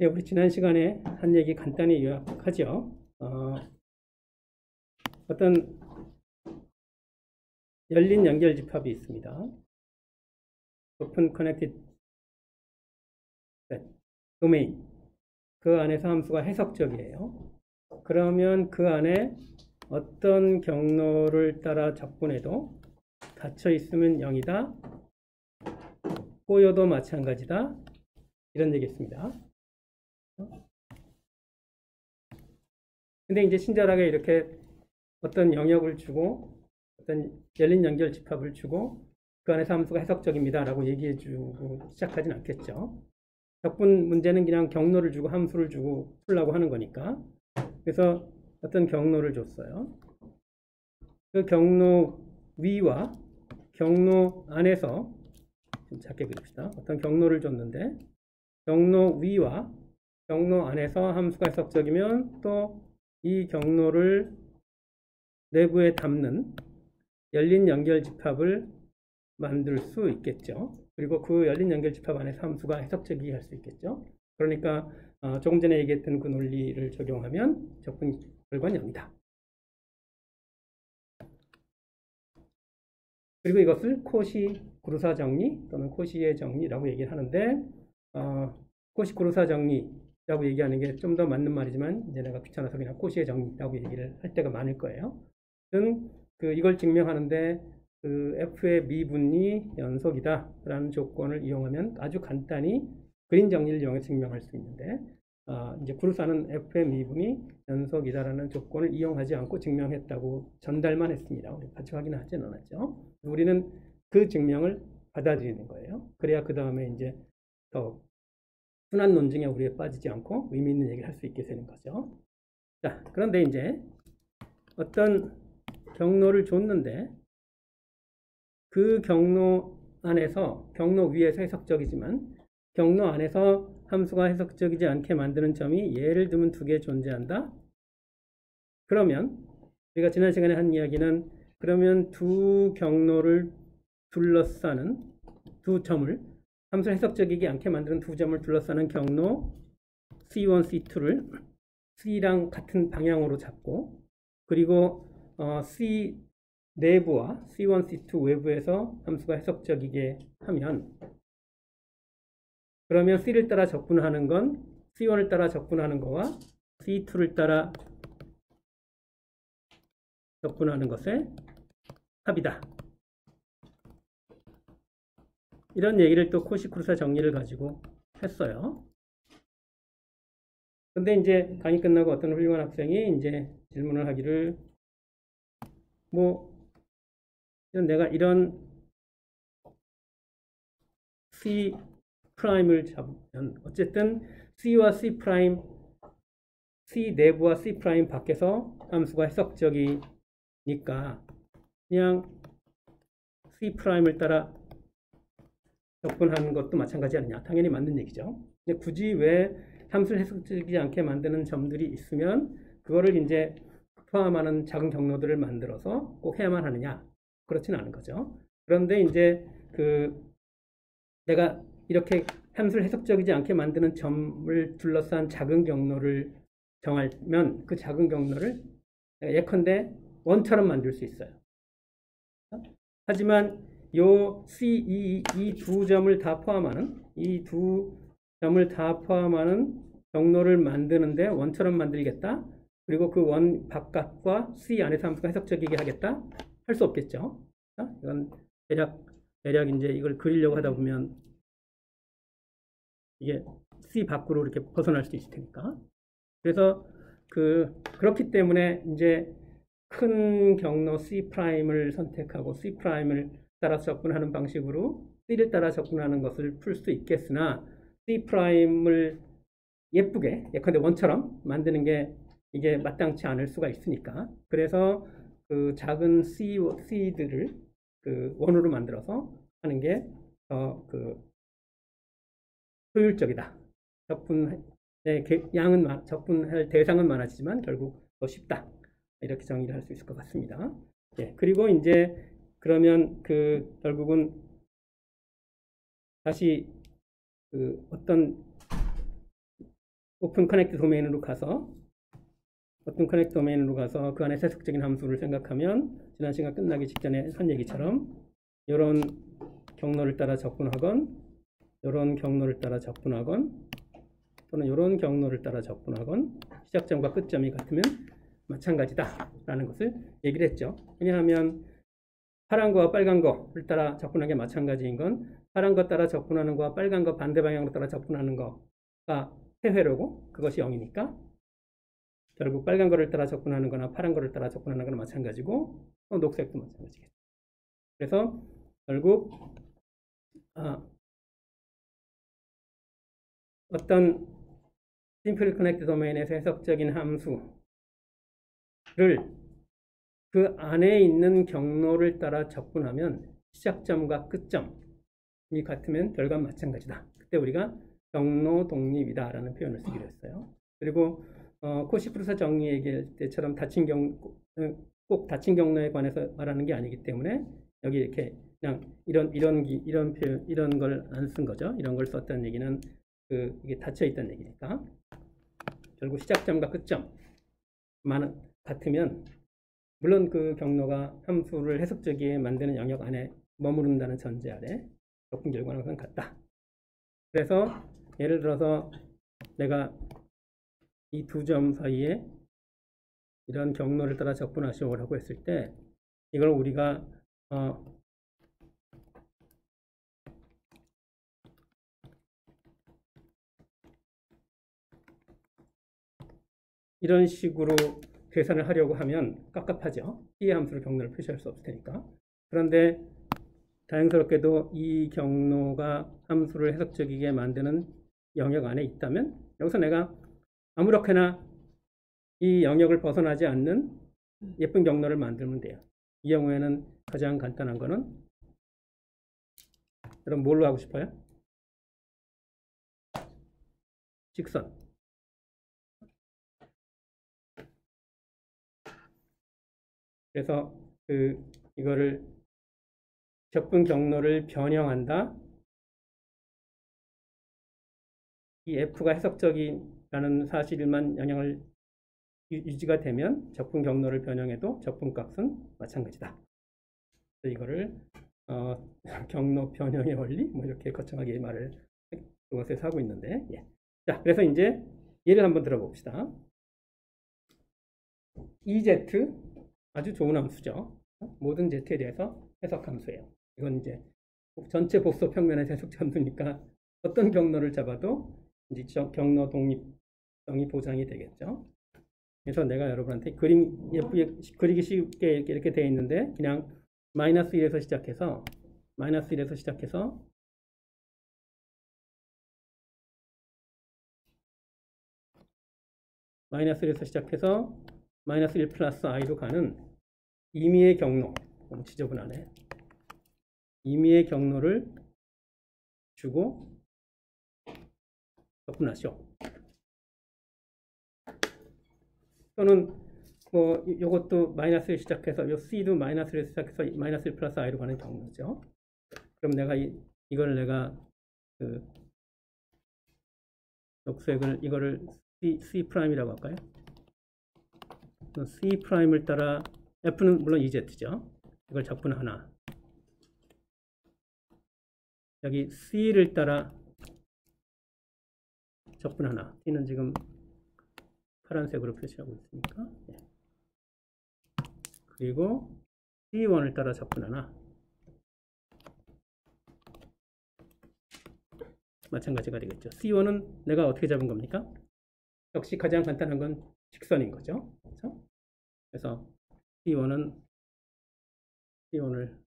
예, 우리 지난 시간에 한 얘기 간단히 요약하죠. 어떤 열린 연결 집합이 있습니다. Open Connected Domain. 그 안에서 함수가 해석적이에요. 그러면 그 안에 어떤 경로를 따라 접근해도 닫혀 있으면 0이다. 꼬여도 마찬가지다. 이런 얘기였습니다. 근데 이제 친절하게 이렇게 어떤 영역을 주고 어떤 열린 연결 집합을 주고 그 안에서 함수가 해석적입니다 라고 얘기해 주고 시작하진 않겠죠. 접근 문제는 그냥 경로를 주고 함수를 주고 풀라고 하는 거니까. 그래서 어떤 경로를 줬어요. 그 경로 위와 경로 안에서 좀 작게 그립시다. 어떤 경로를 줬는데 경로 위와 경로 안에서 함수가 해석적이면 또 이 경로를 내부에 담는 열린 연결 집합을 만들 수 있겠죠. 그리고 그 열린 연결 집합 안에서 함수가 해석적이게 할 수 있겠죠. 그러니까 조금 전에 얘기했던 그 논리를 적용하면 접근 결과는 0이다. 그리고 이것을 코시 구루사 정리 또는 코시의 정리라고 얘기를 하는데 코시 구루사 정리라고 얘기하는 게 좀 더 맞는 말이지만 이제 내가 귀찮아서 그냥 코시의 정리라고 얘기를 할 때가 많을 거예요. 이걸 증명하는데 그 f의 미분이 연속이다 라는 조건을 이용하면 아주 간단히 그린 정리를 이용해서 증명할 수 있는데 이제 구루사는 f의 미분이 연속이다 라는 조건을 이용하지 않고 증명했다고 전달만 했습니다. 우리 같이 확인하지는 않았죠. 우리는 그 증명을 받아들이는 거예요. 그래야 그 다음에 이제 더 순한 논증에 우리에 빠지지 않고 의미 있는 얘기를 할 수 있게 되는 거죠. 자, 그런데 이제 어떤 경로를 줬는데 그 경로 안에서 경로 위에서 해석적이지만 경로 안에서 함수가 해석적이지 않게 만드는 점이 예를 들면 두 개 존재한다. 그러면 우리가 지난 시간에 한 이야기는 그러면 두 경로를 둘러싸는 두 점을 함수를 해석적이지 않게 만드는 두 점을 둘러싸는 경로 C1, C2를 C랑 같은 방향으로 잡고 그리고 C 내부와 C1, C2 외부에서 함수가 해석적이게 하면 그러면 C를 따라 접근하는 건 C1을 따라 접근하는 거와 C2를 따라 접근하는 것의 합이다. 이런 얘기를 또 코시-쿠르사 정리를 가지고 했어요. 근데 이제 강의 끝나고 어떤 훌륭한 학생이 이제 질문을 하기를 내가 이런 C 프라임을 잡으면 어쨌든 C와 C 프라임, C 내부와 C 프라임 밖에서 함수가 해석적이니까 그냥 C 프라임을 따라 접근하는 것도 마찬가지 아니냐. 당연히 맞는 얘기죠. 근데 굳이 왜 함수를 해석적이지 않게 만드는 점들이 있으면 그거를 이제 포함하는 작은 경로들을 만들어서 꼭 해야만 하느냐? 그렇지는 않은 거죠. 그런데 이제 내가 이렇게 함수를 해석적이지 않게 만드는 점을 둘러싼 작은 경로를 정하면 그 작은 경로를 예컨대 원처럼 만들 수 있어요. 하지만 요 이 두 점을 다 포함하는 이 두 점을 다 포함하는 경로를 만드는데 원처럼 만들겠다. 그리고 그 원 바깥과 C 안에서 함수가 해석적이게 하겠다. 할 수 없겠죠. 이건 대략 이제 이걸 그리려고 하다 보면 이게 C 밖으로 이렇게 벗어날 수 있을 테니까. 그래서 그렇기 때문에 이제 큰 경로 C'을 선택하고 C'을 따라 접근하는 방식으로 C를 따라 접근하는 것을 풀 수 있겠으나 C'을 예쁘게 예컨대 원처럼 만드는 게 이게 마땅치 않을 수가 있으니까 그래서 그 작은 C들을 원으로 만들어서 하는 게 더 효율적이다. 접근할 대상은 많아지지만 결국 더 쉽다. 이렇게 정의를 할 수 있을 것 같습니다. 예, 그리고 이제 그러면 결국은 다시 어떤 오픈 커넥트 도메인으로 가서 그 안에 세속적인 함수를 생각하면 지난 시간 끝나기 직전에 한 얘기처럼 이런 경로를 따라 접근하건 이런 경로를 따라 접근하건 또는 이런 경로를 따라 접근하건 시작점과 끝점이 같으면 마찬가지다 라는 것을 얘기를 했죠. 왜냐하면 파란 거와 빨간 거를 따라 접근하는 게 마찬가지인 건 파란 거 따라 접근하는 거와 빨간 거 반대 방향으로 따라 접근하는 거가 회회로고 그것이 0이니까 결국 빨간 거를 따라 접근하는 거나 파란 거를 따라 접근하는 거나 마찬가지고 또 녹색도 마찬가지겠죠. 그래서 결국 어떤 심플 커넥트 도메인에서 해석적인 함수를 그 안에 있는 경로를 따라 접근하면 시작점과 끝점이 같으면 결과는 마찬가지다. 그때 우리가 경로 독립이다 라는 표현을 쓰기로 했어요. 그리고 코시-크루사 정리 얘기할 때처럼 꼭 닫힌 경로에 관해서 말하는 게 아니기 때문에 여기 이렇게 그냥 이런 표현, 이런 걸 안 쓴 거죠. 이런 걸 썼다는 얘기는 이게 닫혀 있다는 얘기니까. 결국 시작점과 끝점만 같으면 물론 그 경로가 함수를 해석적이게 만드는 영역 안에 머무른다는 전제 아래 접근 결과는 항상 같다. 그래서 예를 들어서 내가 이 두 점 사이에 이런 경로를 따라 접근하시오라고 했을 때 이걸 우리가 이런 식으로 계산을 하려고 하면 깝깝하죠. T의 함수로 경로를 표시할 수 없을 테니까. 그런데 다행스럽게도 이 경로가 함수를 해석적이게 만드는 영역 안에 있다면 여기서 내가 아무렇게나 이 영역을 벗어나지 않는 예쁜 경로를 만들면 돼요. 이 경우에는 가장 간단한 거는 여러분 뭘로 하고 싶어요? 직선. 그래서 이거를 접근 경로를 변형한다. 이 F가 해석적이라는 사실만 영향을 유지가 되면 접근 경로를 변형해도 접근값은 마찬가지다. 그래서 이거를 경로 변형의 원리 뭐 이렇게 거창하게 말을 그것에서 하고 있는데 예. 자, 그래서 이제 예를 한번 들어봅시다. EZ 아주 좋은 함수죠. 모든 Z에 대해서 해석 함수예요. 이건 이제 전체 복소 평면에서 해석 함수니까 어떤 경로를 잡아도 이제 경로 독립성이 보장이 되겠죠. 그래서 내가 여러분한테 그림 예쁘게 그리기 쉽게 이렇게 되어 있는데 그냥 마이너스 1에서 시작해서 마이너스 1에서 시작해서 마이너스 1 플러스 i로 가는 임의의 경로, 너무 지저분하네. 임의의 경로를 주고 접근하시오. 또는 뭐 이것도 마이너스를 시작해서 요 C도 마이너스를 시작해서 마이너스 1 플러스 i로 가는 경로죠. 그럼 내가 이걸 내가 녹색을 이거를 C 프라임이라고 할까요? C 프라임을 따라 F는 물론 EZ죠. 이걸 접근 하나. 여기 C를 따라 접근 하나. T는 지금 파란색으로 표시하고 있으니까. 네. 그리고 C1을 따라 접근 하나. 마찬가지가 되겠죠. C1은 내가 어떻게 잡은 겁니까? 역시 가장 간단한 건 직선인 거죠. 그래서 C1을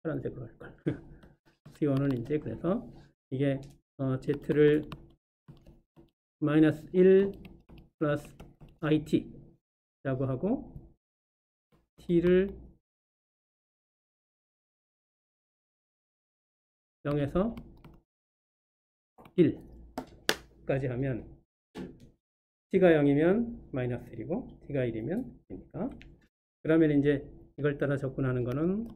파란색으로 할걸. C1은 이제 그래서 이게 Z를 마이너스 1 플러스 IT 라고 하고 T를 0에서 1까지 하면 T가 0이면 마이너스 1이고 T가 1이면 1이니까 그러면 이제 이걸 따라 접근하는 거는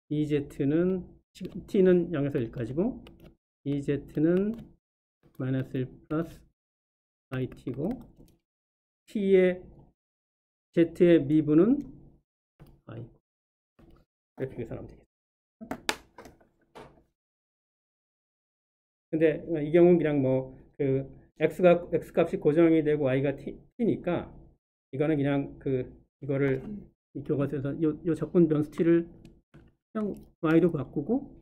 EZ는 t는 0에서 1까지고 ez는 마이너스 1 플러스 it고 z의 미분은 i. 이렇게 계산하면 되겠죠. 근데 이 경우는 그냥 뭐 그 x 값이 고정이 되고 y가 t니까 이거는 그냥 이거를 이 교과서에서 요 적분 변수 t를 그냥 y로 바꾸고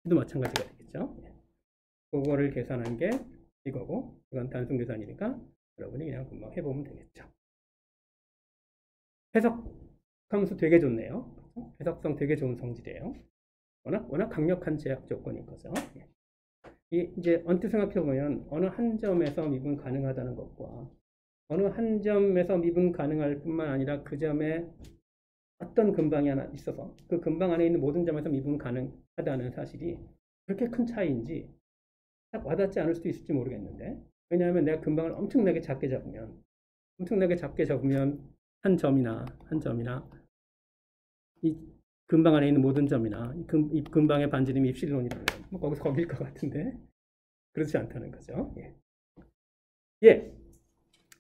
도 마찬가지가 되겠죠. 그거를 계산한 게 이거고 이건 단순 계산이니까 여러분이 그냥 금방 해보면 되겠죠. 해석 함수 되게 좋네요. 해석성 되게 좋은 성질이에요. 워낙 강력한 제약 조건인 거죠. 이제 언뜻 생각해보면 어느 한 점에서 미분 가능하다는 것과 어느 한 점에서 미분 가능할 뿐만 아니라 그 점에 어떤 근방이 하나 있어서 그 근방 안에 있는 모든 점에서 미분 가능하다는 사실이 그렇게 큰 차이인지 딱 와닿지 않을 수도 있을지 모르겠는데, 왜냐하면 내가 근방을 엄청나게 작게 잡으면 한 점이나 이 근방 안에 있는 모든 점이나 이 근방의 반지름이 입실론이라면 뭐 거길 것 같은데 그렇지 않다는 거죠. 예.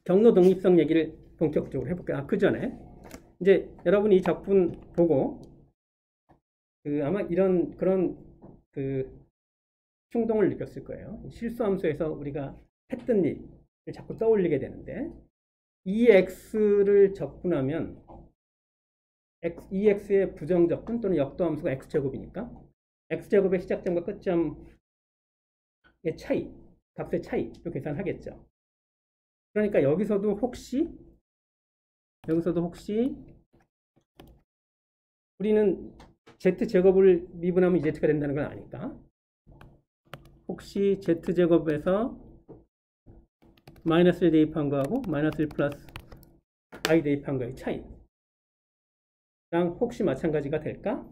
경로 독립성 얘기를 본격적으로 해볼게요. 그 전에 이제 여러분이 이 작품 보고 아마 그런 충동을 느꼈을 거예요. 실수함수에서 우리가 했던 일을 자꾸 떠올리게 되는데, EX를 적분하면 EX의 부정적분 또는 역도함수가 X제곱이니까 X제곱의 시작점과 끝점의 차이, 값의 차이로 계산하겠죠. 그러니까 여기서도 혹시 우리는 Z제곱을 미분하면 Z가 된다는 건 아니까 혹시 Z제곱에서 마이너스 1 대입한 거하고 마이너스 1 플러스 I 대입한 거의 차이랑 혹시 마찬가지가 될까?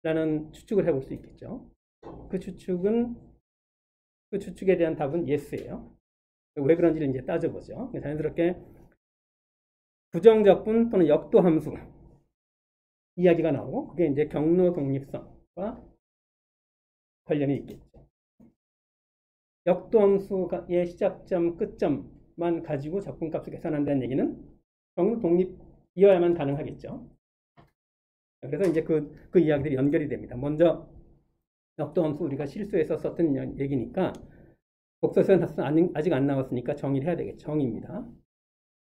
라는 추측을 해볼 수 있겠죠. 그 추측에 대한 답은 yes예요. 왜 그런지를 이제 따져보죠. 자연스럽게 부정적분 또는 역도함수 이야기가 나오고 그게 이제 경로 독립성과 관련이 있겠죠. 역도함수의 시작점, 끝점만 가지고 적분값을 계산한다는 얘기는 경로 독립이어야만 가능하겠죠. 그래서 이제 그 이야기들이 연결이 됩니다. 먼저 역도함수 우리가 실수해서 썼던 얘기니까 복사서는 아직 안 나왔으니까 정의를 해야 되겠죠. 정의입니다.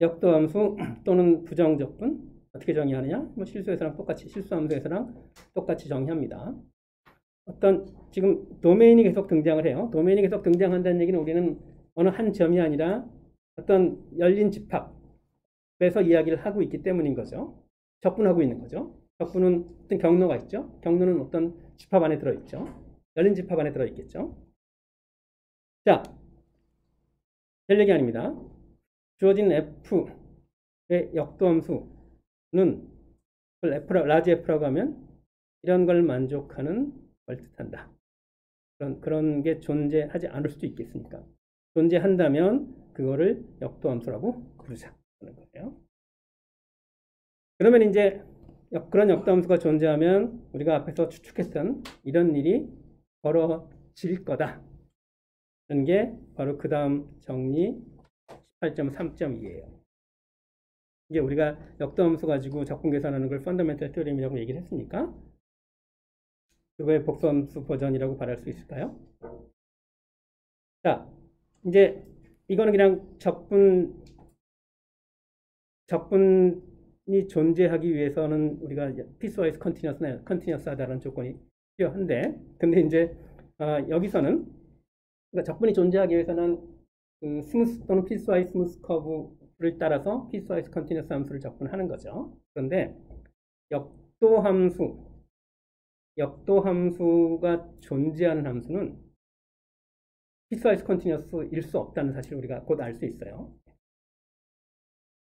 역도함수 또는 부정적분 어떻게 정의하느냐? 뭐 실수함수에서랑 똑같이 정의합니다. 지금 도메인이 계속 등장을 해요. 도메인이 계속 등장한다는 얘기는 우리는 어느 한 점이 아니라 어떤 열린 집합에서 이야기를 하고 있기 때문인 거죠. 적분하고 있는 거죠. 적분은 어떤 경로가 있죠. 경로는 어떤 집합 안에 들어있죠. 열린 집합 안에 들어있겠죠. 자, 별 얘기 아닙니다. 주어진 F의 역도함수는 라지 F라고 하면 이런 걸 만족하는 걸 뜻한다. 그런 게 존재하지 않을 수도 있겠습니까? 존재한다면 그거를 역도함수라고 부르자는 거예요. 그러면 이제 그런 역도함수가 존재하면 우리가 앞에서 추측했던 이런 일이 벌어질 거다. 라는 게 바로 그 다음 정리 18.3.2예요. 이게 우리가 역도함수 가지고 적분 계산하는 걸 펀더멘털 테오렘이라고 얘기를 했으니까 그거의 복수함수 버전이라고 말할 수 있을까요? 자, 이제 이거는 그냥 적분이 존재하기 위해서는 우리가 피스와이즈 컨티뉴어스하다는 조건이 필요한데, 근데 이제 여기서는 그러니까 적분이 존재하기 위해서는 그 스무스 또는 피스와이즈 스무스 커브를 따라서 피스와이즈 컨티뉴어스 함수를 적분하는 거죠. 그런데 역도함수가 존재하는 함수는 피스와이즈 컨티뉴어스일 수 없다는 사실을 우리가 곧 알 수 있어요.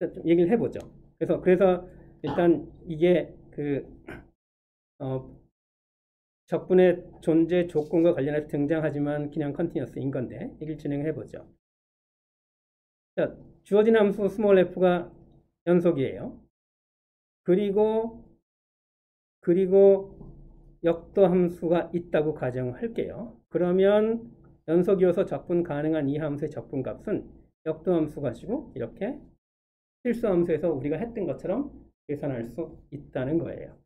좀 얘기를 해보죠. 그래서 일단 이게 적분의 존재 조건과 관련해서 등장하지만 그냥 컨티뉴어스인 건데 얘기를 진행해보죠. 자, 주어진 함수 스몰 f가 연속이에요. 그리고 그리고 역도 함수가 있다고 가정할게요. 그러면 연속이어서 적분 가능한 이 함수의 적분값은 역도 함수 가지고 이렇게 실수 함수에서 우리가 했던 것처럼 계산할 수 있다는 거예요.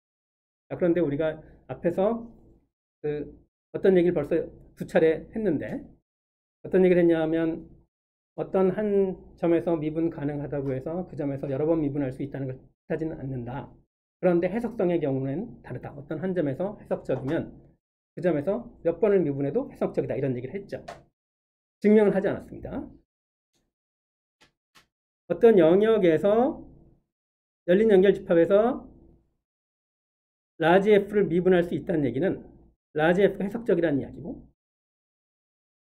자, 그런데 우리가 앞에서 어떤 얘기를 벌써 두 차례 했는데 어떤 얘기를 했냐 하면 어떤 한 점에서 미분 가능하다고 해서 그 점에서 여러 번 미분할 수 있다는 걸 뜻하지는 않는다. 그런데 해석성의 경우는 다르다. 어떤 한 점에서 해석적이면 그 점에서 몇 번을 미분해도 해석적이다. 이런 얘기를 했죠. 증명을 하지 않았습니다. 어떤 영역에서 열린 연결집합에서 라지 F를 미분할 수 있다는 얘기는 라지 F가 해석적이라는 이야기고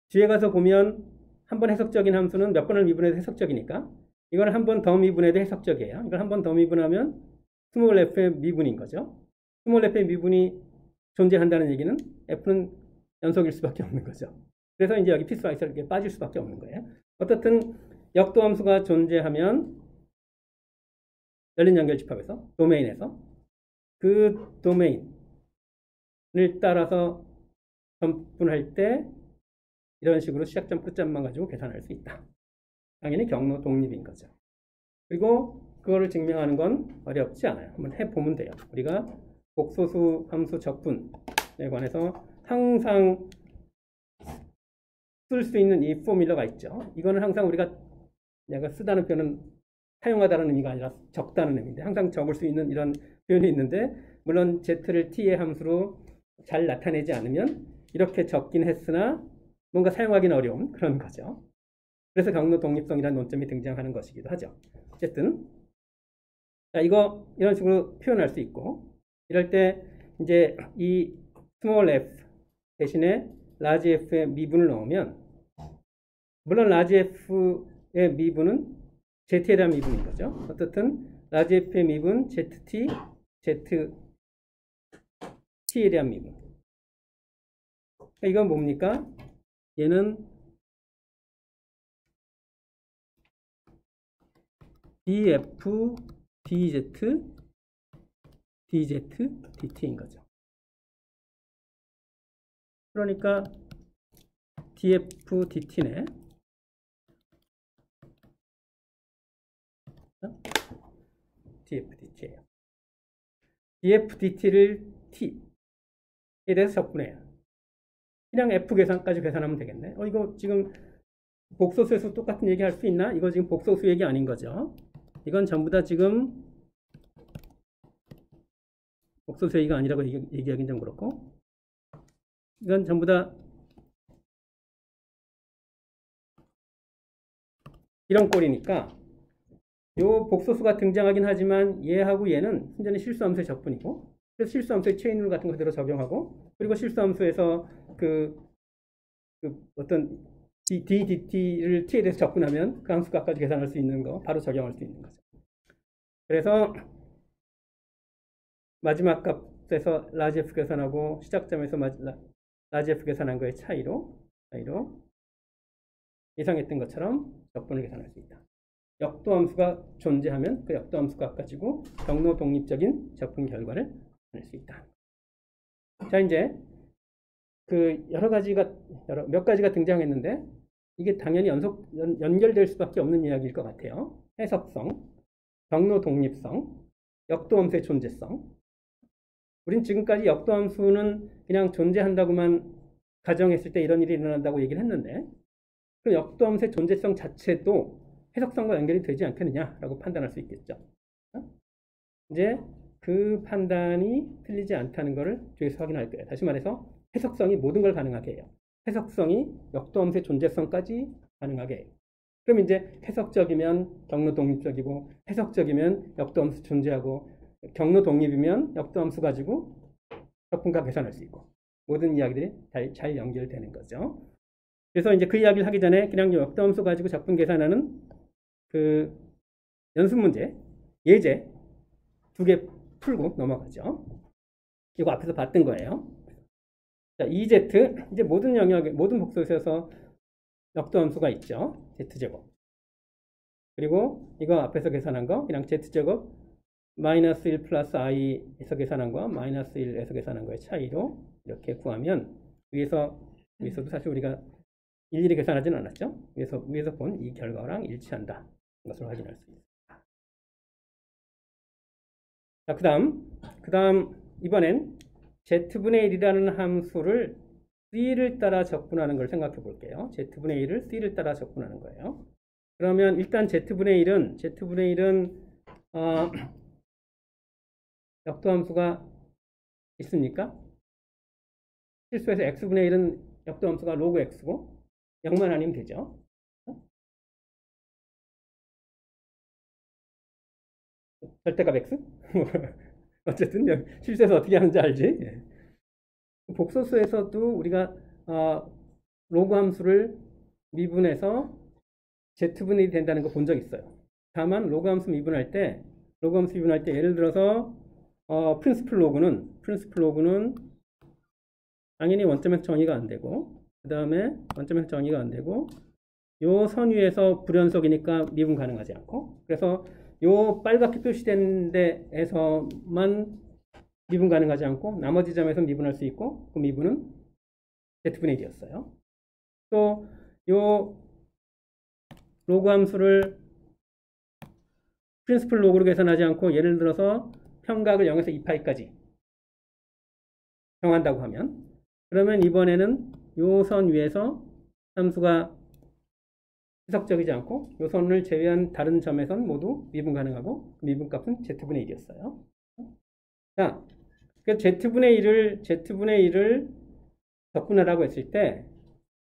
뒤에 가서 보면 한 번 해석적인 함수는 몇 번을 미분해도 해석적이니까 이걸 한 번 더 미분해도 해석적이에요. 이걸 한 번 더 미분하면 스몰 f의 미분인 거죠. 스몰 f의 미분이 존재한다는 얘기는 f는 연속일 수밖에 없는 거죠. 그래서 이제 여기 피스와이스가 이렇게 빠질 수밖에 없는 거예요. 어떻든 역도 함수가 존재하면 열린 연결집합에서 도메인에서 그 도메인을 따라서 점분할 때 이런 식으로 시작점 끝점만 가지고 계산할 수 있다. 당연히 경로 독립인 거죠. 그리고 그거를 증명하는 건 어렵지 않아요. 한번 해보면 돼요. 우리가 복소수 함수 적분에 관해서 항상 쓸 수 있는 이 포뮬러가 있죠. 이거는 항상 우리가 내가 쓰다는 표현은 사용하다는 의미가 아니라 적다는 의미인데 항상 적을 수 있는 이런 표현이 있는데 물론 z를 t의 함수로 잘 나타내지 않으면 이렇게 적긴 했으나 뭔가 사용하기는 어려운 그런 거죠. 그래서 경로 독립성이라는 논점이 등장하는 것이기도 하죠. 어쨌든 자, 이런 식으로 표현할 수 있고 이럴 때 이제 이 small f 대신에 large f의 미분을 넣으면 물론 large f의 미분은 z에 대한 미분인 거죠. 어떻든 large f의 미분 zt, zt에 대한 미분. 이건 뭡니까? 얘는 df, dz, dz, dt인 거죠. 그러니까 df, dt네. df, dt예요. df, dt를 t에 대해서 적분해요. 그냥 f 계산까지 계산하면 되겠네. 이거 지금 복소수에서 똑같은 얘기 할 수 있나? 이거 지금 복소수 얘기 아닌 거죠. 이건 전부 다 지금 복소수 얘기가 아니라고 얘기하긴 좀 그렇고 이건 전부 다 이런 꼴이니까 요 복소수가 등장하긴 하지만 얘하고 얘는 순전히 실수함수의 적분이고 그래서 실수함수의 체인룰 같은 거 그대로 적용하고 그리고 실수함수에서 어떤 dt를 t에 대해서 적분하면 그 함수 값까지 계산할 수 있는 거 바로 적용할 수 있는 거죠. 그래서 마지막 값에서 large f 계산하고 시작점에서 large f 계산한 거의 차이로 예상했던 것처럼 적분을 계산할 수 있다. 역도 함수가 존재하면 그 역도 함수 값 가지고 경로 독립적인 적분 결과를 낼 수 있다. 자, 이제 몇 가지가 등장했는데 이게 당연히 연결될 수밖에 없는 이야기일 것 같아요. 해석성, 경로 독립성, 역도 함수의 존재성. 우린 지금까지 역도 함수는 그냥 존재한다고만 가정했을 때 이런 일이 일어난다고 얘기를 했는데 그 역도 함수의 존재성 자체도 해석성과 연결이 되지 않겠느냐라고 판단할 수 있겠죠. 이제 그 판단이 틀리지 않다는 것을 뒤에서 확인할 거예요. 다시 말해서 해석성이 모든 걸 가능하게 해요. 해석성이 역도 함수의 존재성까지 가능하게 해요. 그럼 이제 해석적이면 경로 독립적이고 해석적이면 역도 함수 존재하고 경로 독립이면 역도 함수 가지고 적분값 계산할 수 있고 모든 이야기들이 잘 연결되는 거죠. 그래서 이제 그 이야기를 하기 전에 그냥 역도 함수 가지고 적분 계산하는 그 연습 문제, 예제 2개 풀고 넘어가죠. 이거 앞에서 봤던 거예요. 자, EZ 이제 모든 영역에 모든 복소수에서 역도 함수가 있죠. Z제곱. 그리고 이거 앞에서 계산한 거 그냥 Z제곱 마이너스 1 플러스 i에서 계산한 거와 마이너스 1에서 계산한 거의 차이로 이렇게 구하면 위에서도 사실 우리가 일일이 계산하지는 않았죠. 위에서 본 이 결과랑 일치한다. 이것을 확인할 수 있습니다. 자, 그 다음 이번엔 z분의 1이라는 함수를 c를 따라 적분하는 걸 생각해 볼게요. z분의 1을 c를 따라 적분하는 거예요. 그러면 일단 z분의 1은 역도함수가 있습니까? 실수해서 x분의 1은 역도함수가 로그 x고 0만 아니면 되죠. 절대값 x? 어쨌든 실수해서 어떻게 하는지 알지? 예. 복소수에서도 우리가 로그 함수를 미분해서 z분이 된다는 거 본 적 있어요. 다만 로그 함수 미분할 때 예를 들어서 프린시플 로그는 당연히 원점에서 정의가 안 되고 그 다음에 원점에서 정의가 안 되고 요 선 위에서 불연속이니까 미분 가능하지 않고 그래서 요 빨갛게 표시된 데에서만 미분 가능하지 않고 나머지 점에서 미분할 수 있고 그 미분은 z분의 1이었어요. 또 요 로그 함수를 프린시플 로그로 계산하지 않고 예를 들어서 평각을 0에서 2파이까지 정한다고 하면 그러면 이번에는 요 선 위에서 함수가 희석적이지 않고 요 선을 제외한 다른 점에선 모두 미분 가능하고 그 미분값은 z분의 1이었어요. 자, 그 z분의 1을 적분하라고 했을 때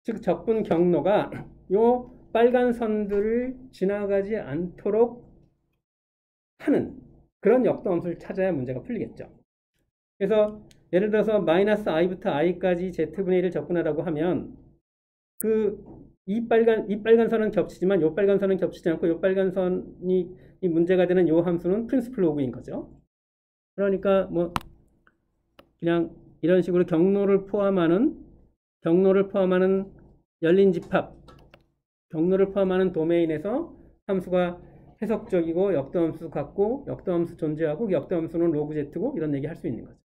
즉 적분 경로가 요 빨간 선들을 지나가지 않도록 하는 그런 역도함수를 찾아야 문제가 풀리겠죠. 그래서 예를 들어서 마이너스 i부터 i까지 z분의 1을 적분하라고 하면 이 빨간 선은 겹치지만 요 빨간 선은 겹치지 않고 요 빨간 선이 이 문제가 되는 요 함수는 프린시플 로그인 거죠. 그러니까 뭐 그냥 이런 식으로 경로를 포함하는 열린 집합, 경로를 포함하는 도메인에서 함수가 해석적이고 역도함수 같고 역도함수 존재하고 역도함수는 로그 z고 이런 얘기 할 수 있는 거죠.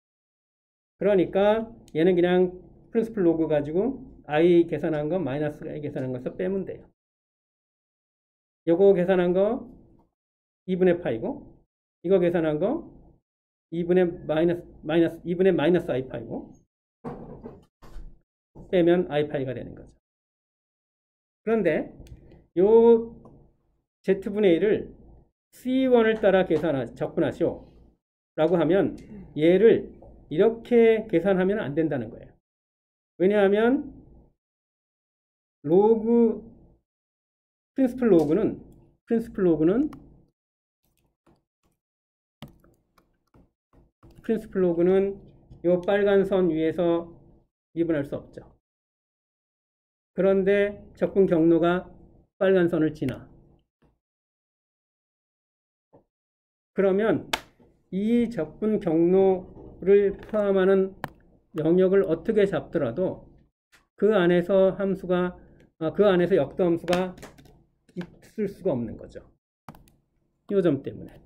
그러니까 얘는 그냥 프린시플 로그 가지고 i 계산한 거 마이너스 i 계산한 거에서 빼면 돼요. 요거 계산한 거 2분의 파이고 이거 계산한 거 2분의 마이너스 i 파이고 빼면 i 파이가 되는 거죠. 그런데 요 z분의 1을 c1을 따라 적분하시오 라고 하면 얘를 이렇게 계산하면 안 된다는 거예요. 왜냐하면 프린시플 로그는 요 빨간 선 위에서 미분할 수 없죠. 그런데 적분 경로가 빨간 선을 지나. 그러면 이 적분 경로를 포함하는 영역을 어떻게 잡더라도 그 안에서 역도함수가 있을 수가 없는 거죠. 이 점 때문에.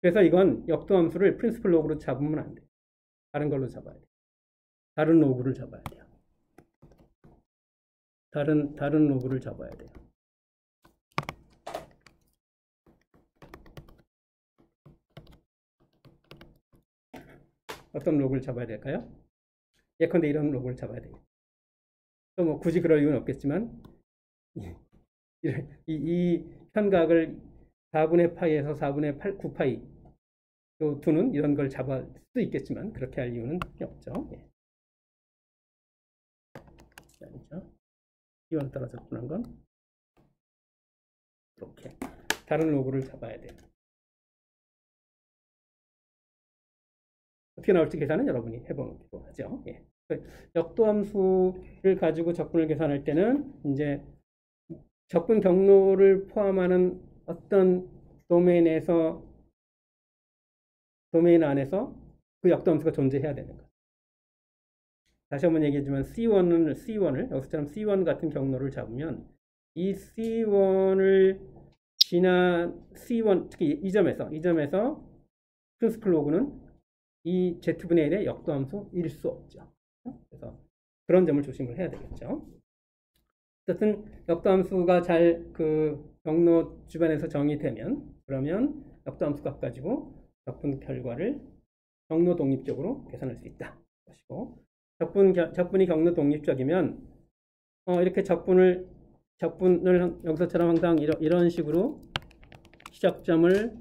그래서 이건 역도함수를 프린시플 로그로 잡으면 안 돼요. 다른 걸로 잡아야 돼요. 다른 로그를 잡아야 돼요. 다른 로그를 잡아야 돼요. 어떤 로그를 잡아야 될까요? 예컨대 이런 로그를 잡아야 돼요. 또 뭐 굳이 그럴 이유는 없겠지만 이 편각을 4분의 파이에서 4분의 9파이 또 두는 이런 걸 잡을 수도 있겠지만 그렇게 할 이유는 없죠. 예. 아니죠. 이원 따라 적분한 건 이렇게 다른 로그를 잡아야 돼요. 어떻게 나올지 계산은 여러분이 해보기로 하죠. 예. 역도함수를 가지고 적분을 계산할 때는 이제 적분 경로를 포함하는 어떤 도메인 안에서 그 역도함수가 존재해야 되는 거예요. 다시 한번 얘기해주면 C1을 여기서처럼 C1 같은 경로를 잡으면 이 C1을 지난 C1 특히 이 점에서 프린시플 로그는 이 Z분의 1의 역도함수일 수 없죠. 그래서 그런 점을 조심을 해야 되겠죠. 어쨌든 역도함수가 잘 그 경로 주변에서 정의되면 그러면 역도함수값 가지고 적분 결과를 경로 독립적으로 계산할 수 있다. 것이고 적분이 경로 독립적이면 이렇게 적분을 여기서처럼 항상 이런 식으로 시작점을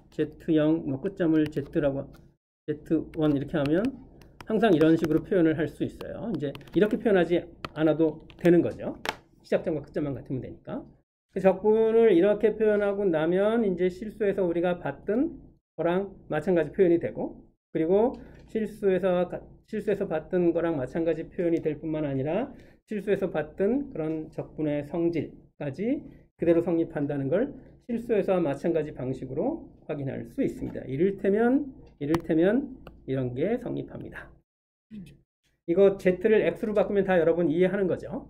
Z0, 뭐 끝점을 Z라고 Z1 이렇게 하면 항상 이런 식으로 표현을 할 수 있어요. 이제 이렇게 표현하지 않아도 되는 거죠. 시작점과 끝점만 같으면 되니까. 적분을 이렇게 표현하고 나면 이제 실수에서 우리가 봤던 거랑 마찬가지 표현이 되고, 그리고 실수에서 봤던 거랑 마찬가지 표현이 될 뿐만 아니라 실수에서 봤던 그런 적분의 성질까지 그대로 성립한다는 걸 실수에서와 마찬가지 방식으로 확인할 수 있습니다. 이를테면 이런 게 성립합니다. 이거 Z를 X로 바꾸면 다 여러분 이해하는 거죠.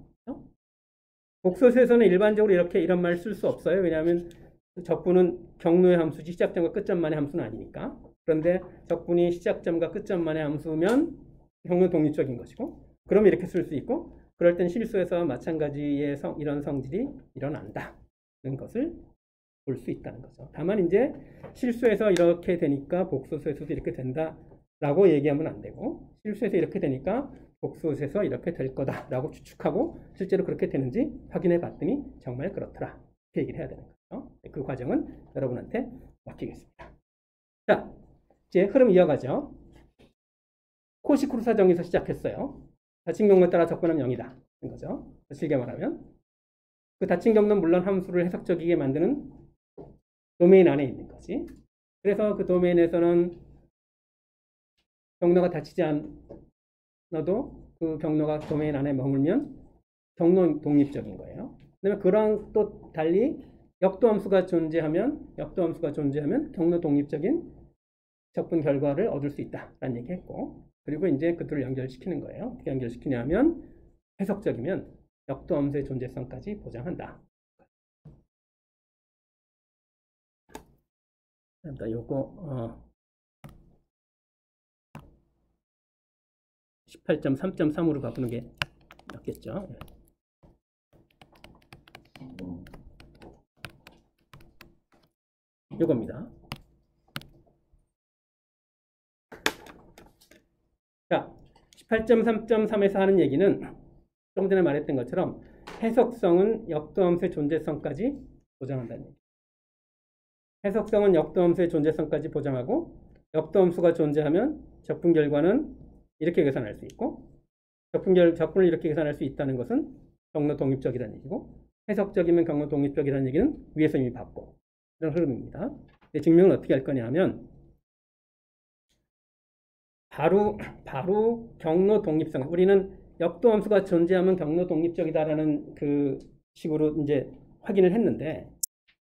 복소수에서는 일반적으로 이런 말 쓸 수 없어요. 왜냐하면 적분은 경로의 함수지 시작점과 끝점만의 함수는 아니니까. 그런데 적분이 시작점과 끝점만의 함수면 경로 독립적인 것이고, 그럼 이렇게 쓸 수 있고, 그럴 땐 실수에서와 마찬가지의 이런 성질이 일어난다는 것을 볼 수 있다는 거죠. 다만 이제 실수에서 이렇게 되니까 복소수에서도 이렇게 된다라고 얘기하면 안 되고, 실수에서 이렇게 되니까 복소수에서 이렇게 될 거다라고 추측하고 실제로 그렇게 되는지 확인해 봤더니 정말 그렇더라. 이렇게 얘기를 해야 되는 거죠. 그 과정은 여러분한테 맡기겠습니다. 자, 이제 흐름 이어가죠. 코시크루사 정의에서 시작했어요. 닫힌 경로에 따라 적분하면 0이다. 인 거죠. 길게 말하면. 그 닫힌 경로는 물론 함수를 해석적이게 만드는 도메인 안에 있는 거지. 그래서 그 도메인에서는 경로가 닫히지 않아도 그 경로가 도메인 안에 머물면 경로 독립적인 거예요. 그다음에 그랑 또 달리 역도함수가 존재하면 경로 독립적인 적분 결과를 얻을 수 있다라는 얘기했고, 그리고 이제 그 둘을 연결시키는 거예요. 어떻게 연결시키냐면 해석적이면 역도함수의 존재성까지 보장한다. 요거 18.3.3으로 바꾸는 게 낫겠죠. 요겁니다. 자, 18.3.3에서 하는 얘기는 좀 전에 말했던 것처럼 해석성은 역도함수의 존재성까지 보장한다는 얘기. 해석성은 역도함수의 존재성까지 보장하고, 역도함수가 존재하면 적분 결과는 이렇게 계산할 수 있고, 적분을 이렇게 계산할 수 있다는 것은 경로 독립적이라는 얘기고, 해석적이면 경로 독립적이라는 얘기는 위에서 이미 봤고, 이런 흐름입니다. 근데 증명은 어떻게 할 거냐 하면 바로 경로 독립성. 우리는 역도함수가 존재하면 경로 독립적이다라는 그 식으로 이제 확인을 했는데,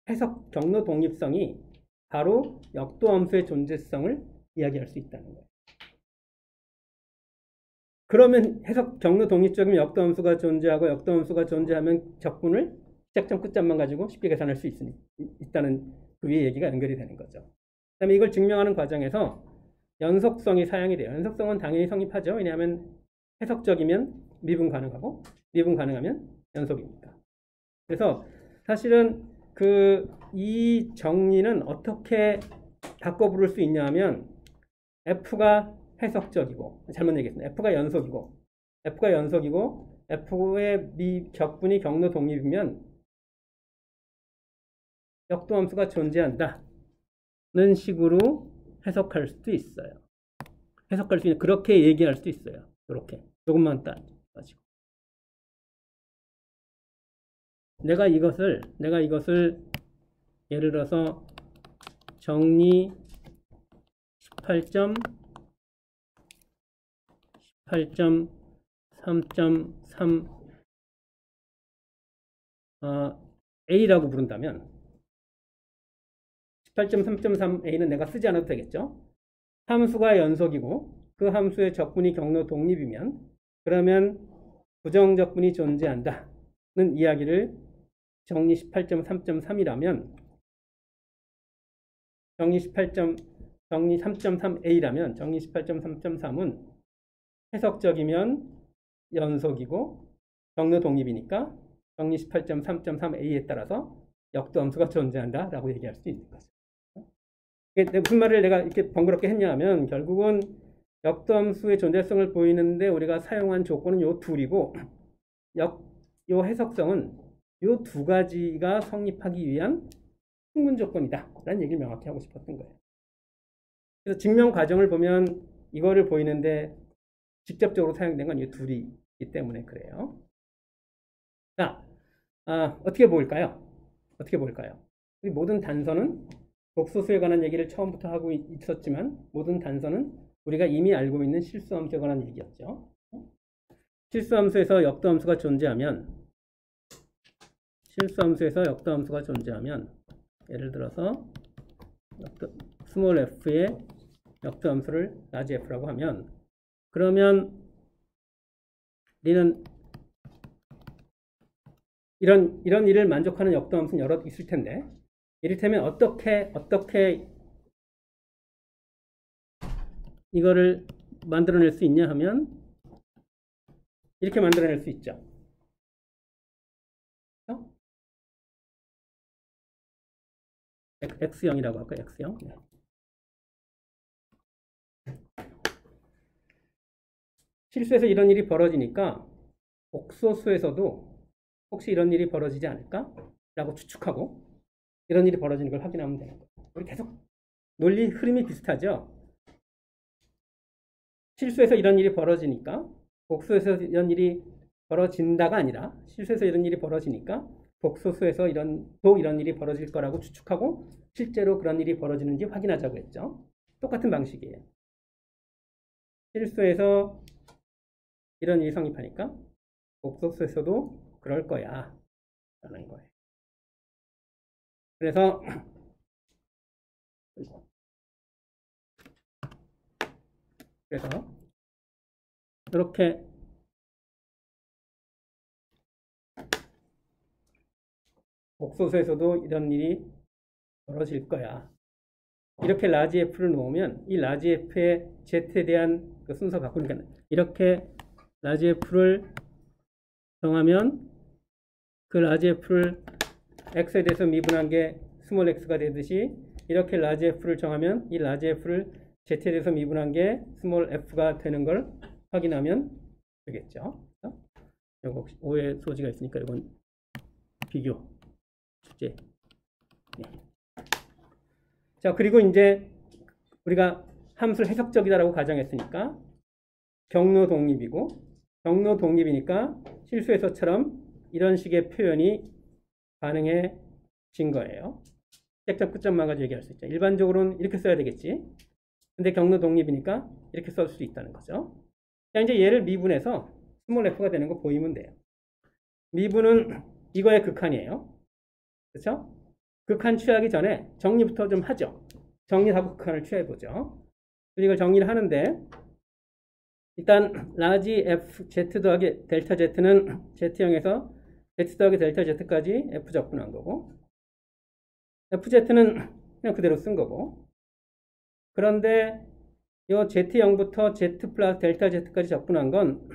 해석 경로 독립성이 바로 역도함수의 존재성을 이야기할 수 있다는 거예요. 그러면 해석 경로 독립적이면 역도함수가 존재하고, 역도함수가 존재하면 적분을 시작점 끝점만 가지고 쉽게 계산할 수 있다는 그 위에 얘기가 연결이 되는 거죠. 그다음에 이걸 증명하는 과정에서 연속성이 사용이 돼요. 연속성은 당연히 성립하죠. 왜냐하면 해석적이면 미분 가능하고, 미분 가능하면 연속이니까. 그래서 사실은 이 정리는 어떻게 바꿔 부를 수 있냐 하면, F가 해석적이고, 잘못 얘기했습니다. F가 연속이고, F의 적분이 경로 독립이면 역도함수가 존재한다는 식으로 해석할 수도 있어요. 해석할 수 있는, 그렇게 얘기할 수도 있어요. 이렇게 조금만 따지고 내가 이것을 예를 들어서 정리 18.3.3 A라고 부른다면 18.3.3A는 내가 쓰지 않아도 되겠죠. 함수가 연속이고 그 함수의 적분이 경로 독립이면 그러면 부정적분이 존재한다는 이야기를 정리 18.3.3이라면 정리 3.3a라면 정리 18.3.3은 해석적이면 연속이고 경로 독립이니까 정리 18.3.3a에 따라서 역도함수가 존재한다라고 얘기할 수 있는 거죠. 무슨 말을 내가 이렇게 번거롭게 했냐 하면 결국은 역도함수의 존재성을 보이는데 우리가 사용한 조건은 요 둘이고 요 해석성은 요 두 가지가 성립하기 위한 충분 조건이다 라는 얘기를 명확히 하고 싶었던 거예요. 그래서 증명 과정을 보면 이거를 보이는데 직접적으로 사용된 건 이 둘이기 때문에 그래요. 자, 어떻게 보일까요? 어떻게 보일까요? 우리 모든 단서는 복소수에 관한 얘기를 처음부터 하고 있었지만 모든 단서는 우리가 이미 알고 있는 실수함수에 관한 얘기였죠. 실수함수에서 역도함수가 존재하면 예를 들어서 스몰 f의 역도함수를 라지 f라고 하면 그러면 우리는 이런 일을 만족하는 역도함수는 여러 있을 텐데 이를테면 어떻게 이거를 만들어낼 수 있냐 하면 이렇게 만들어낼 수 있죠. X0이라고 할까요? X0. 네. 실수에서 이런 일이 벌어지니까 복소수에서도 혹시 이런 일이 벌어지지 않을까? 라고 추측하고 이런 일이 벌어지는 걸 확인하면 되는 거예요. 우리 계속 논리 흐름이 비슷하죠? 실수에서 이런 일이 벌어지니까 복소에서 이런 일이 벌어진다가 아니라 실수에서 이런 일이 벌어지니까 복소수에서 이런 일이 벌어질 거라고 추측하고 실제로 그런 일이 벌어지는지 확인하자고 했죠. 똑같은 방식이에요. 실수에서 이런 일이 성립하니까 복소수에서도 그럴 거야 라는 거예요. 그래서 이렇게 복소수에서도 이런 일이 벌어질 거야. 이렇게 라지 F를 놓으면 이 라지 F의 Z에 대한 그 순서 바꾸니까 이렇게 라지 F를 정하면 그 라지 F를 X에 대해서 미분한 게 스몰 x가 되듯이 이렇게 라지 F를 정하면 이 라지 F를 Z에 대해서 미분한 게 스몰 f가 되는 걸 확인하면 되겠죠. 이거 혹시 오해 소지가 있으니까 이건 비교 숙제. 네. 자, 그리고 이제 우리가 함수를 해석적이다라고 가정했으니까 경로 독립이니까 실수에서처럼 이런 식의 표현이 가능해진 거예요. 시작점 끝점만 가지고 얘기할 수 있죠. 일반적으로는 이렇게 써야 되겠지. 근데 경로 독립이니까 이렇게 쓸 수 있다는 거죠. 자, 이제 얘를 미분해서 스몰 f가 되는 거 보이면 돼요. 미분은 이거의 극한이에요. 그렇죠? 극한 취하기 전에 정리부터 좀 하죠. 정리하고 극한을 취해보죠. 이걸 정리를 하는데 일단 라지 f z 더하기 델타 z는 z형에서 z 더하기 델타 z까지 f 적분한 거고 fz는 그냥 그대로 쓴 거고 그런데 이 z형부터 z 플러스 델타 z까지 적분한 건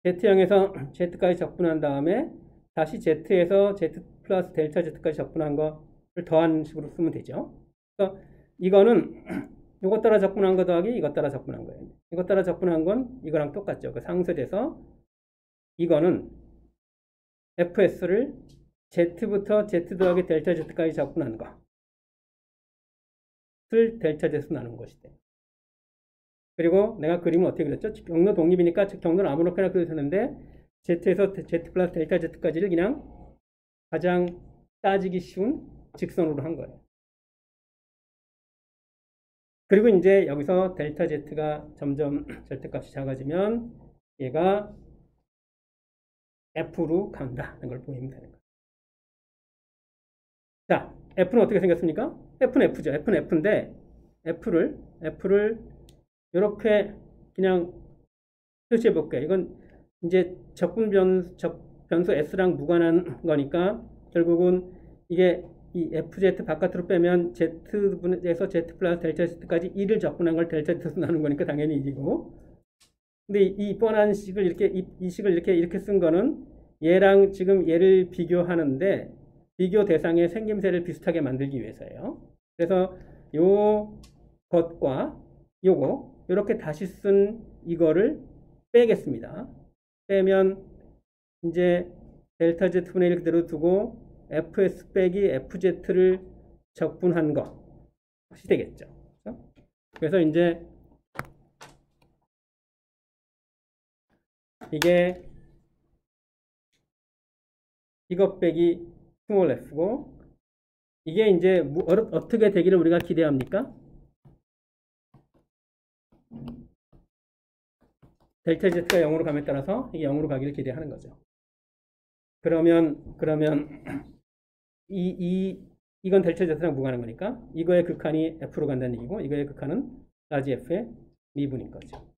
z형에서 z까지 적분한 다음에 다시 z에서 z 플러스 델타 z까지 적분한 거를 더한 식으로 쓰면 되죠. 그래서 이거는 이것 따라 적분한 거 더하기 이것 따라 적분한 거예요. 이것 따라 적분한 건 이거랑 똑같죠. 그 상쇄돼서 이거는 fs를 z부터 z 더하기 델타 z까지 적분한 것을 델타 z로 나눈 것이대. 그리고 내가 그림을 어떻게 그렸죠? 경로 독립이니까 경로를 아무렇게나 그려도 되는데 z에서 z 플러스 델타 z까지를 그냥 가장 따지기 쉬운 직선으로 한 거예요. 그리고 이제 여기서 델타 z가 점점 절대값이 작아지면 얘가 f로 간다는 걸 보이면 되는 거예요. 자, f는 어떻게 생겼습니까? f는 f죠. f는 f인데 f를 이렇게 그냥 표시해 볼게요. 이건 이제 적분 변수 s랑 무관한 거니까 결국은 이게 이 FZ 바깥으로 빼면 Z분에서 Z 플러스 델타 Z까지 1을 적분한 걸 델타 Z로 나눈 거니까 당연히 1이고. 근데 이 뻔한 식을 이 식을 이렇게 쓴 거는 얘랑 지금 얘를 비교하는데 비교 대상의 생김새를 비슷하게 만들기 위해서예요. 그래서 요 것과 요거 이렇게 다시 쓴 이거를 빼겠습니다. 빼면 이제 델타 Z분의 1 그대로 두고 fs 빼기 fz를 적분한 것이 되겠죠. 그래서 이제 이게 이것 빼기 스몰 f고 이게 이제 어떻게 되기를 우리가 기대합니까? 델타 z가 0으로 감에 따라서 이게 0으로 가기를 기대하는 거죠. 그러면 이건 델타 z랑 무관한 거니까 이거의 극한이 f로 간다는 얘기고 이거의 극한은 라지 f의 미분인 거죠.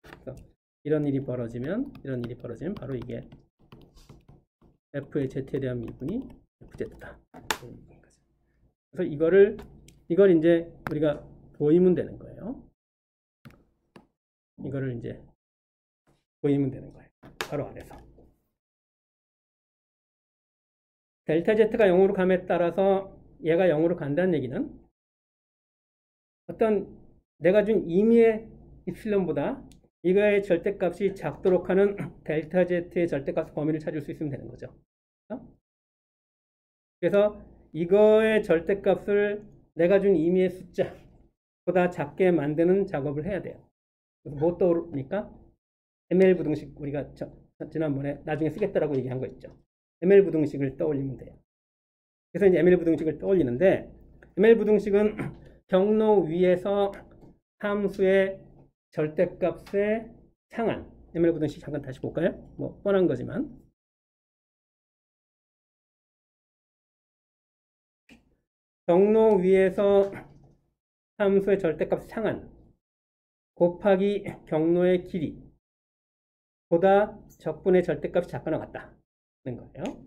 그래서 이런 일이 벌어지면 바로 이게 f의 z에 대한 미분이 fz다. 그래서 이걸 이제 우리가 보이면 되는 거예요. 이거를 이제 보이면 되는 거예요. 바로 안에서. 델타 Z가 0으로 감에 따라서 얘가 0으로 간다는 얘기는 어떤 내가 준 임의의 입실론보다 이거의 절대값이 작도록 하는 델타 Z의 절대값 범위를 찾을 수 있으면 되는 거죠. 그래서 이거의 절대값을 내가 준 임의의 숫자보다 작게 만드는 작업을 해야 돼요. 그래서 뭐 떠오르니까 ML 부등식 우리가 지난번에 나중에 쓰겠다라고 얘기한 거 있죠. ML 부등식을 떠올리면 돼요. 그래서 이제 ML 부등식을 떠올리는데 ML 부등식은 경로 위에서 함수의 절대값의 상한 ML 부등식 잠깐 다시 볼까요? 뭐 뻔한 거지만 경로 위에서 함수의 절대값 상한 곱하기 경로의 길이 보다 적분의 절대값이 작거나 같다는 거예요.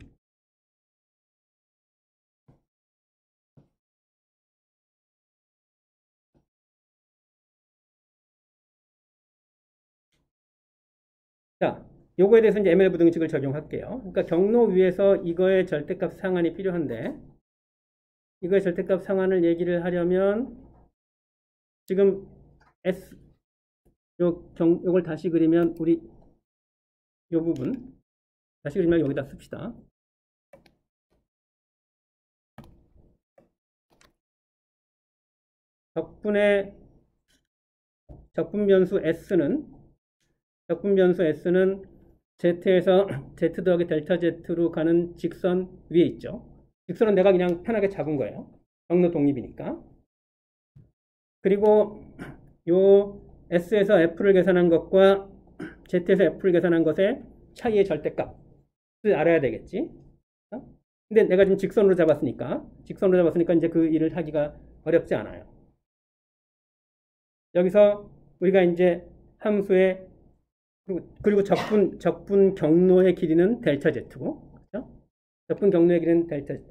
자, 요거에 대해서 이제 ML 부등식을 적용할게요. 그러니까 경로 위에서 이거의 절대값 상한이 필요한데 이거의 절대값 상한을 얘기를 하려면 지금 S 요걸 다시 그리면 우리 요 부분 다시 그리면 여기다 씁시다. 적분 변수 S는 Z에서 Z 더하기 델타 Z로 가는 직선 위에 있죠. 직선은 내가 그냥 편하게 잡은 거예요. 경로 독립이니까. 그리고 요 S에서 F를 계산한 것과 Z에서 F를 계산한 것의 차이의 절대값을 알아야 되겠지. 근데 내가 지금 직선으로 잡았으니까 이제 그 일을 하기가 어렵지 않아요. 여기서 우리가 이제 함수의 그리고 적분 경로의 길이는 델타 Z고 그렇죠? 적분 경로의 길이는 델타 Z.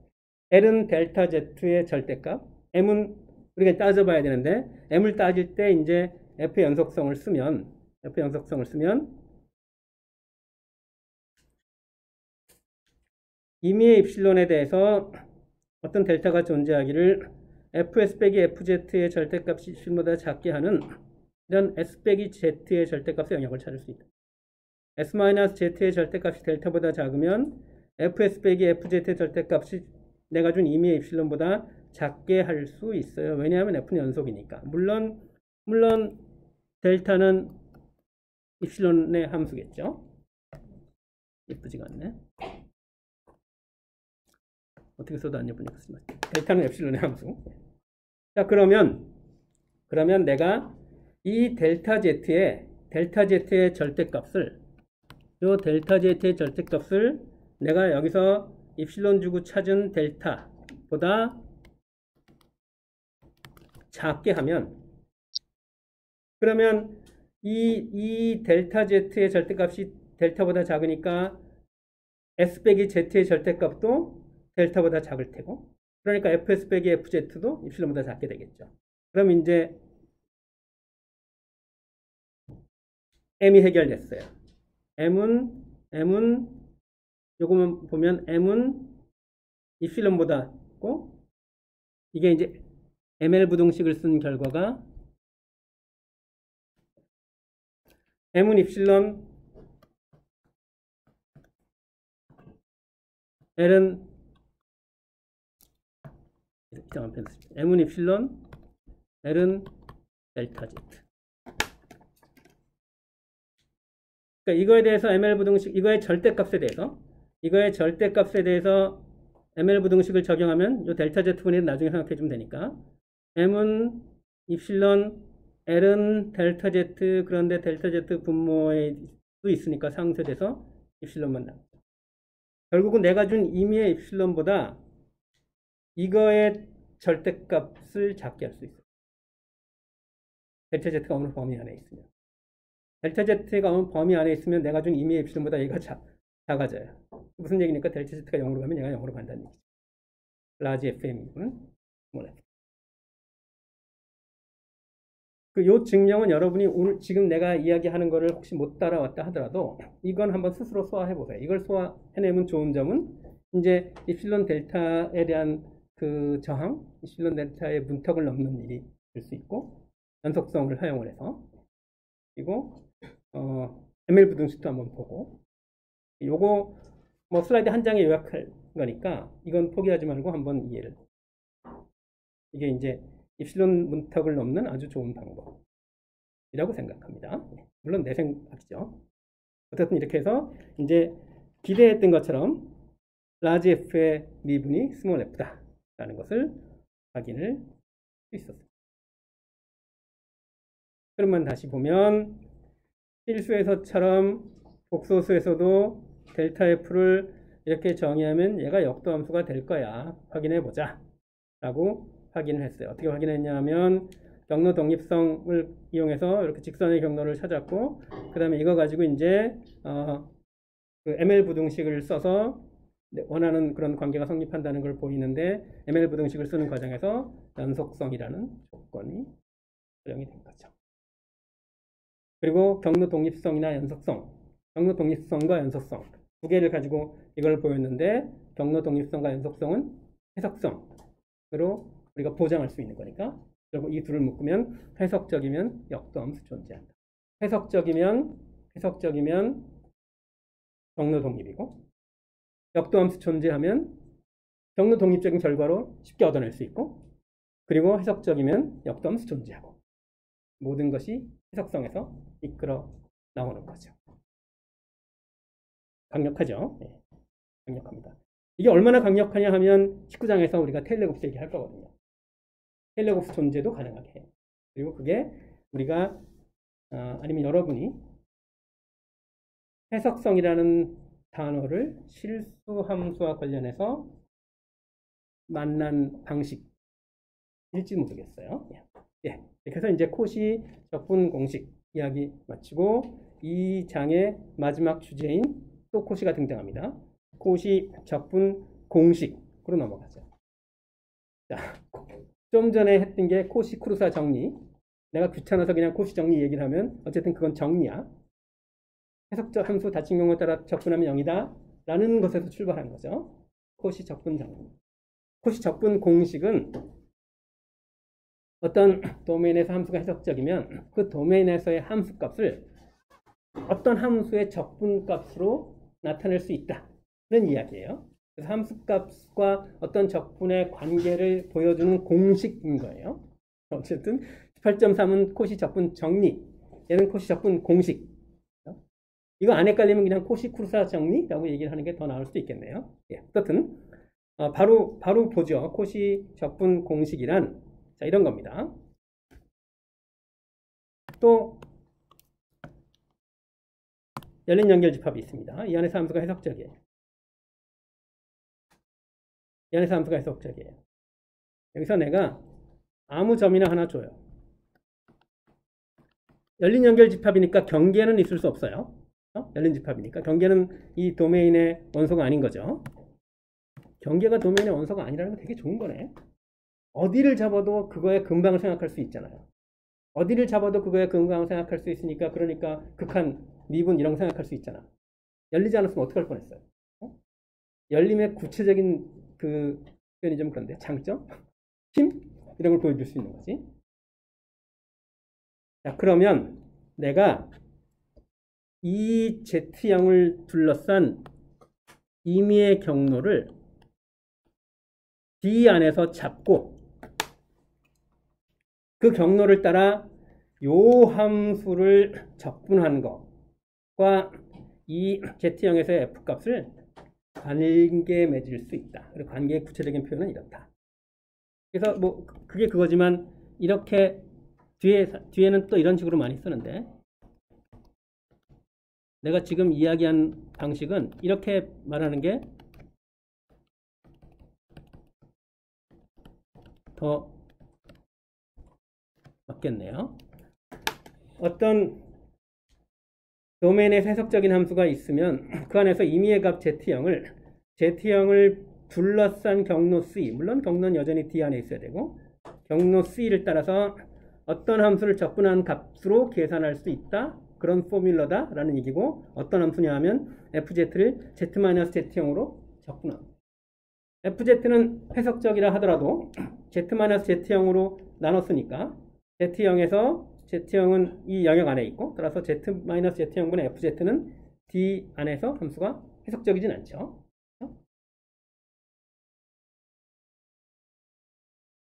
L은 델타 Z의 절대값, M은 우리가 따져봐야 되는데 M을 따질 때 이제 F의 연속성을 쓰면 임의의 입실론에 대해서 어떤 델타가 존재하기를 fs 빼기 fz의 절대값이 입실보다 작게 하는 이런 s 빼기 z의 절대값의 영역을 찾을 수 있다. s-z의 절대값이 델타보다 작으면 fs 빼기 fz의 절대값이 내가 준 임의의 입실론보다 작게 할 수 있어요. 왜냐하면 f는 연속이니까. 물론 델타는 입실론의 함수겠죠. 예쁘지가 않네. 어떻게 써도 안 예쁘니까 쓰지 마세요. 델타는 엡실론의 함수. 자, 그러면 내가 이 델타 Z의 절대값을 내가 여기서 입실론 주고 찾은 델타보다 작게 하면 그러면 이 델타 Z의 절대값이 델타보다 작으니까 S 빼기 Z의 절대값도 델타보다 작을 테고, 그러니까 fs 빼기 fz도 입실론보다 작게 되겠죠. 그럼 이제 m이 해결됐어요. m은 요거만 보면 m은 입실론보다 작고, 이게 이제 ml 부등식을 쓴 결과가 m은 입실론, L은 m은 입실론, L은 델타 Z. 그러니까 이거에 대해서 ml 부등식, 이거의 절대값에 대해서 ml 부등식을 적용하면 이 델타 Z분이 나중에 생각해 주면 되니까, m은 입실론, L은 델타 Z, 그런데 델타 Z 분모에도 있으니까 상쇄돼서 입실론만 나옵니다. 결국은 내가 준 임의의 입실론보다 이거의 절대값을 작게 할 수 있어요. 델타 Z가 어느 범위 안에 있으면. 델타 Z가 어느 범위 안에 있으면 내가 준 임의의 입실론보다 얘가 작아져요. 무슨 얘기니까 델타 Z가 0으로 가면 얘가 0으로 간다는 얘기죠. 라지 FM이고는 뭐래. 요 증명은 여러분이 오늘 지금 내가 이야기하는 거를 혹시 못 따라왔다 하더라도 이건 한번 스스로 소화해 보세요. 이걸 소화해내면 좋은 점은 이제 입실론 델타에 대한 그 저항, 입실론 델타의 문턱을 넘는 일이 될 수 있고, 연속성을 사용을 해서, 그리고 ML 부등식도 한번 보고, 요거 뭐 슬라이드 한 장에 요약할 거니까 이건 포기하지 말고 한번 이해를. 이게 이제 입실론 문턱을 넘는 아주 좋은 방법이라고 생각합니다. 물론 내 생각이죠. 어쨌든 이렇게 해서 이제 기대했던 것처럼 라지 F의 미분이 스몰 F다 라는 것을 확인을 할 수 있었습니다. 그러면 다시 보면 실수에서처럼 복소수에서도 델타 F를 이렇게 정의하면 얘가 역도함수가 될 거야. 확인해 보자 라고 확인을 했어요. 어떻게 확인했냐 하면 경로 독립성을 이용해서 이렇게 직선의 경로를 찾았고, 그 다음에 이거 가지고 이제 그 ML 부등식을 써서 원하는 그런 관계가 성립한다는 걸 보이는데, ML 부등식을 쓰는 과정에서 연속성이라는 조건이 적용이 된 거죠. 그리고 경로 독립성이나 연속성, 경로 독립성과 연속성 두 개를 가지고 이걸 보였는데, 경로 독립성과 연속성은 해석성으로 우리가 보장할 수 있는 거니까, 그리고 이 둘을 묶으면 해석적이면 역도함수 존재한다. 해석적이면 경로 독립이고, 역도함수 존재하면 경로 독립적인 결과로 쉽게 얻어낼 수 있고, 그리고 해석적이면 역도함수 존재하고, 모든 것이 해석성에서 이끌어 나오는 거죠. 강력하죠? 네, 강력합니다. 이게 얼마나 강력하냐 하면 19장에서 우리가 테일러곱스 얘기할 거거든요. 테일러곱스 존재도 가능하게 해요. 그리고 그게 우리가 아니면 여러분이 해석성이라는 단어를 실수함수와 관련해서 만난 방식일지 모르겠어요. 예. 그래서 이제 코시 적분 공식 이야기 마치고 이 장의 마지막 주제인 또 코시가 등장합니다. 코시 적분 공식으로 넘어가죠. 자, 좀 전에 했던 게 코시 크루사 정리. 내가 귀찮아서 그냥 코시 정리 얘기를 하면 어쨌든 그건 정리야. 해석적 함수 닫힌 경우에 따라 적분하면 0이다 라는 것에서 출발한 거죠. 코시 적분 정리. 코시 적분 공식은 어떤 도메인에서 함수가 해석적이면 그 도메인에서의 함수값을 어떤 함수의 적분값으로 나타낼 수 있다는 이야기예요. 그래서 함수값과 어떤 적분의 관계를 보여주는 공식인 거예요. 어쨌든 18.3은 코시 적분 정리, 얘는 코시 적분 공식. 이거 안 헷갈리면 그냥 코시 크루사 정리라고 얘기를 하는 게 더 나을 수도 있겠네요. 예, 어쨌든 바로 보죠. 코시 적분 공식이란 자, 이런 겁니다. 또 열린 연결 집합이 있습니다. 이 안에서 함수가 해석적이에요. 이 안에서 함수가 해석적이에요. 여기서 내가 아무 점이나 하나 줘요. 열린 연결 집합이니까 경계는 있을 수 없어요. 열린 집합이니까 경계는 이 도메인의 원소가 아닌 거죠. 경계가 도면의 원소가 아니라는 건 되게 좋은 거네. 어디를 잡아도 그거의 근방을 생각할 수 있잖아요. 어디를 잡아도 그거의 근방을 생각할 수 있으니까 그러니까 극한, 미분 이런 거 생각할 수 있잖아. 열리지 않았으면 어떡할 뻔했어요. 어? 열림의 구체적인 그 표현이 좀 그런데 장점? 힘? 이런 걸 보여줄 수 있는 거지. 자, 그러면 내가 이 Z형을 둘러싼 임의의 경로를 D 안에서 잡고 그 경로를 따라 요 함수를 적분한 것과 이 Z형에서의 F값을 관계에 맺을 수 있다. 그리고 관계의 구체적인 표현은 이렇다. 그래서 뭐 그게 그거지만 이렇게 뒤에는 또 이런 식으로 많이 쓰는데 내가 지금 이야기한 방식은 이렇게 말하는 게 더 맞겠네요. 어떤 도메인의 해석적인 함수가 있으면 그 안에서 임의의 값 Z형을 둘러싼 경로 C, 물론 경로는 여전히 D 안에 있어야 되고 경로 C를 따라서 어떤 함수를 적분한 값으로 계산할 수 있다. 그런 포뮬러다 라는 얘기고 어떤 함수냐 하면 FZ를 Z-Z형으로 적분합니다. FZ는 해석적이라 하더라도 Z-Z형으로 나눴으니까 Z형은 이 영역 안에 있고 따라서 Z-Z형분의 FZ는 D 안에서 함수가 해석적이진 않죠.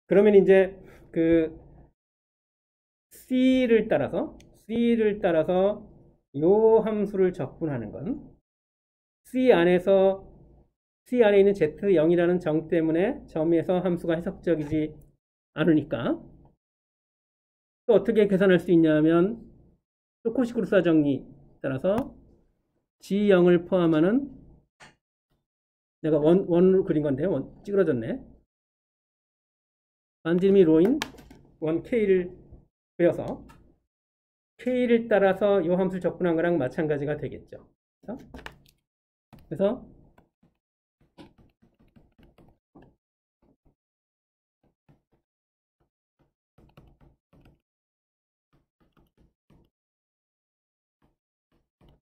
그러면 이제 그 C를 따라서 요 함수를 적분하는 건 C 안에 있는 Z0이라는 정 때문에 점에서 함수가 해석적이지 않으니까 또 어떻게 계산할 수 있냐면 또 코시크루사 정리 따라서 G0을 포함하는 내가 원으로 그린 건데 찌그러졌네. 반지름이 로인 1K를 그려서 K를 따라서 이 함수를 적분한 거랑 마찬가지가 되겠죠. 그래서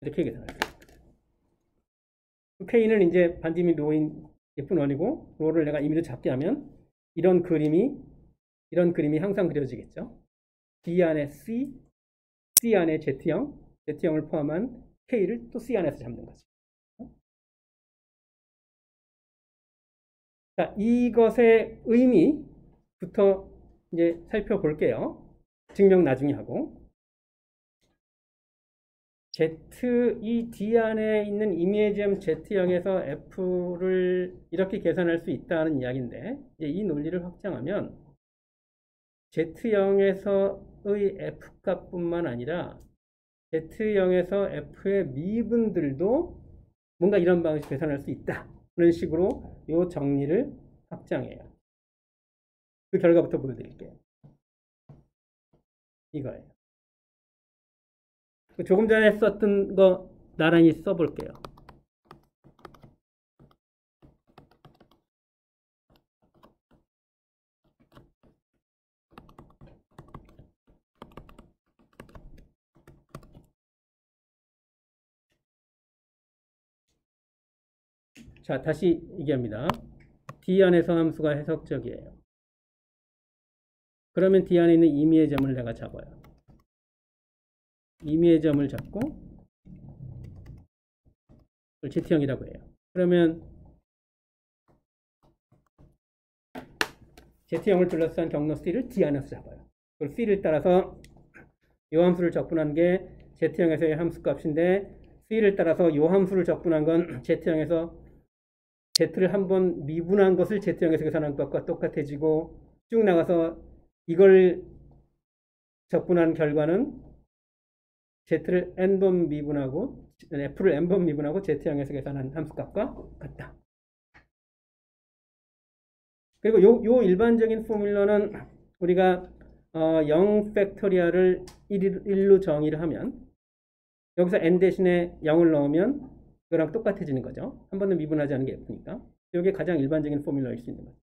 이렇게 계산할 수 있습니다. K는 이제 반지름이 로인 예쁜 원이고 로를 내가 임의로 작게 하면 이런 그림이 항상 그려지겠죠. D 안에 C 안에 Z형을 포함한 K를 또 C 안에서 잡는 거지. 자, 이것의 의미부터 이제 살펴볼게요. 증명 나중에 하고. 이 D 안에 있는 임의의 점 Z형에서 F를 이렇게 계산할 수 있다는 이야기인데 이제 이 논리를 확장하면 Z형에서의 F값뿐만 아니라 Z형에서 F의 미분들도 뭔가 이런 방식으로 계산할 수 있다. 그런 식으로 이 정리를 확장해요. 그 결과부터 보여드릴게요. 이거예요. 조금 전에 썼던 거 나란히 써볼게요. 자, 다시 얘기합니다. D 안에서 함수가 해석적이에요. 그러면 D 안에 있는 임의의 점을 내가 잡아요. 임의의 점을 잡고 그걸 Z형이라고 해요. 그러면 Z형을 둘러싼 경로 C를 D 안에서 잡아요. 그걸 C를 따라서 이 함수를 적분한 게 Z형에서의 함수값인데 C를 따라서 이 함수를 적분한 건 Z형에서 Z를 한번 미분한 것을 Z형에서 계산한 것과 똑같아지고 쭉 나가서 이걸 적분한 결과는 Z를 n번 미분하고 F를 n번 미분하고 Z형에서 계산한 함수값과 같다. 그리고 요 일반적인 포뮬러는 우리가 0 팩토리얼을 1로 정의를 하면 여기서 n 대신에 0을 넣으면 그거랑 똑같아지는 거죠. 한 번도 미분하지 않은 게 F니까. 이게 가장 일반적인 포뮬러일 수 있는 거죠.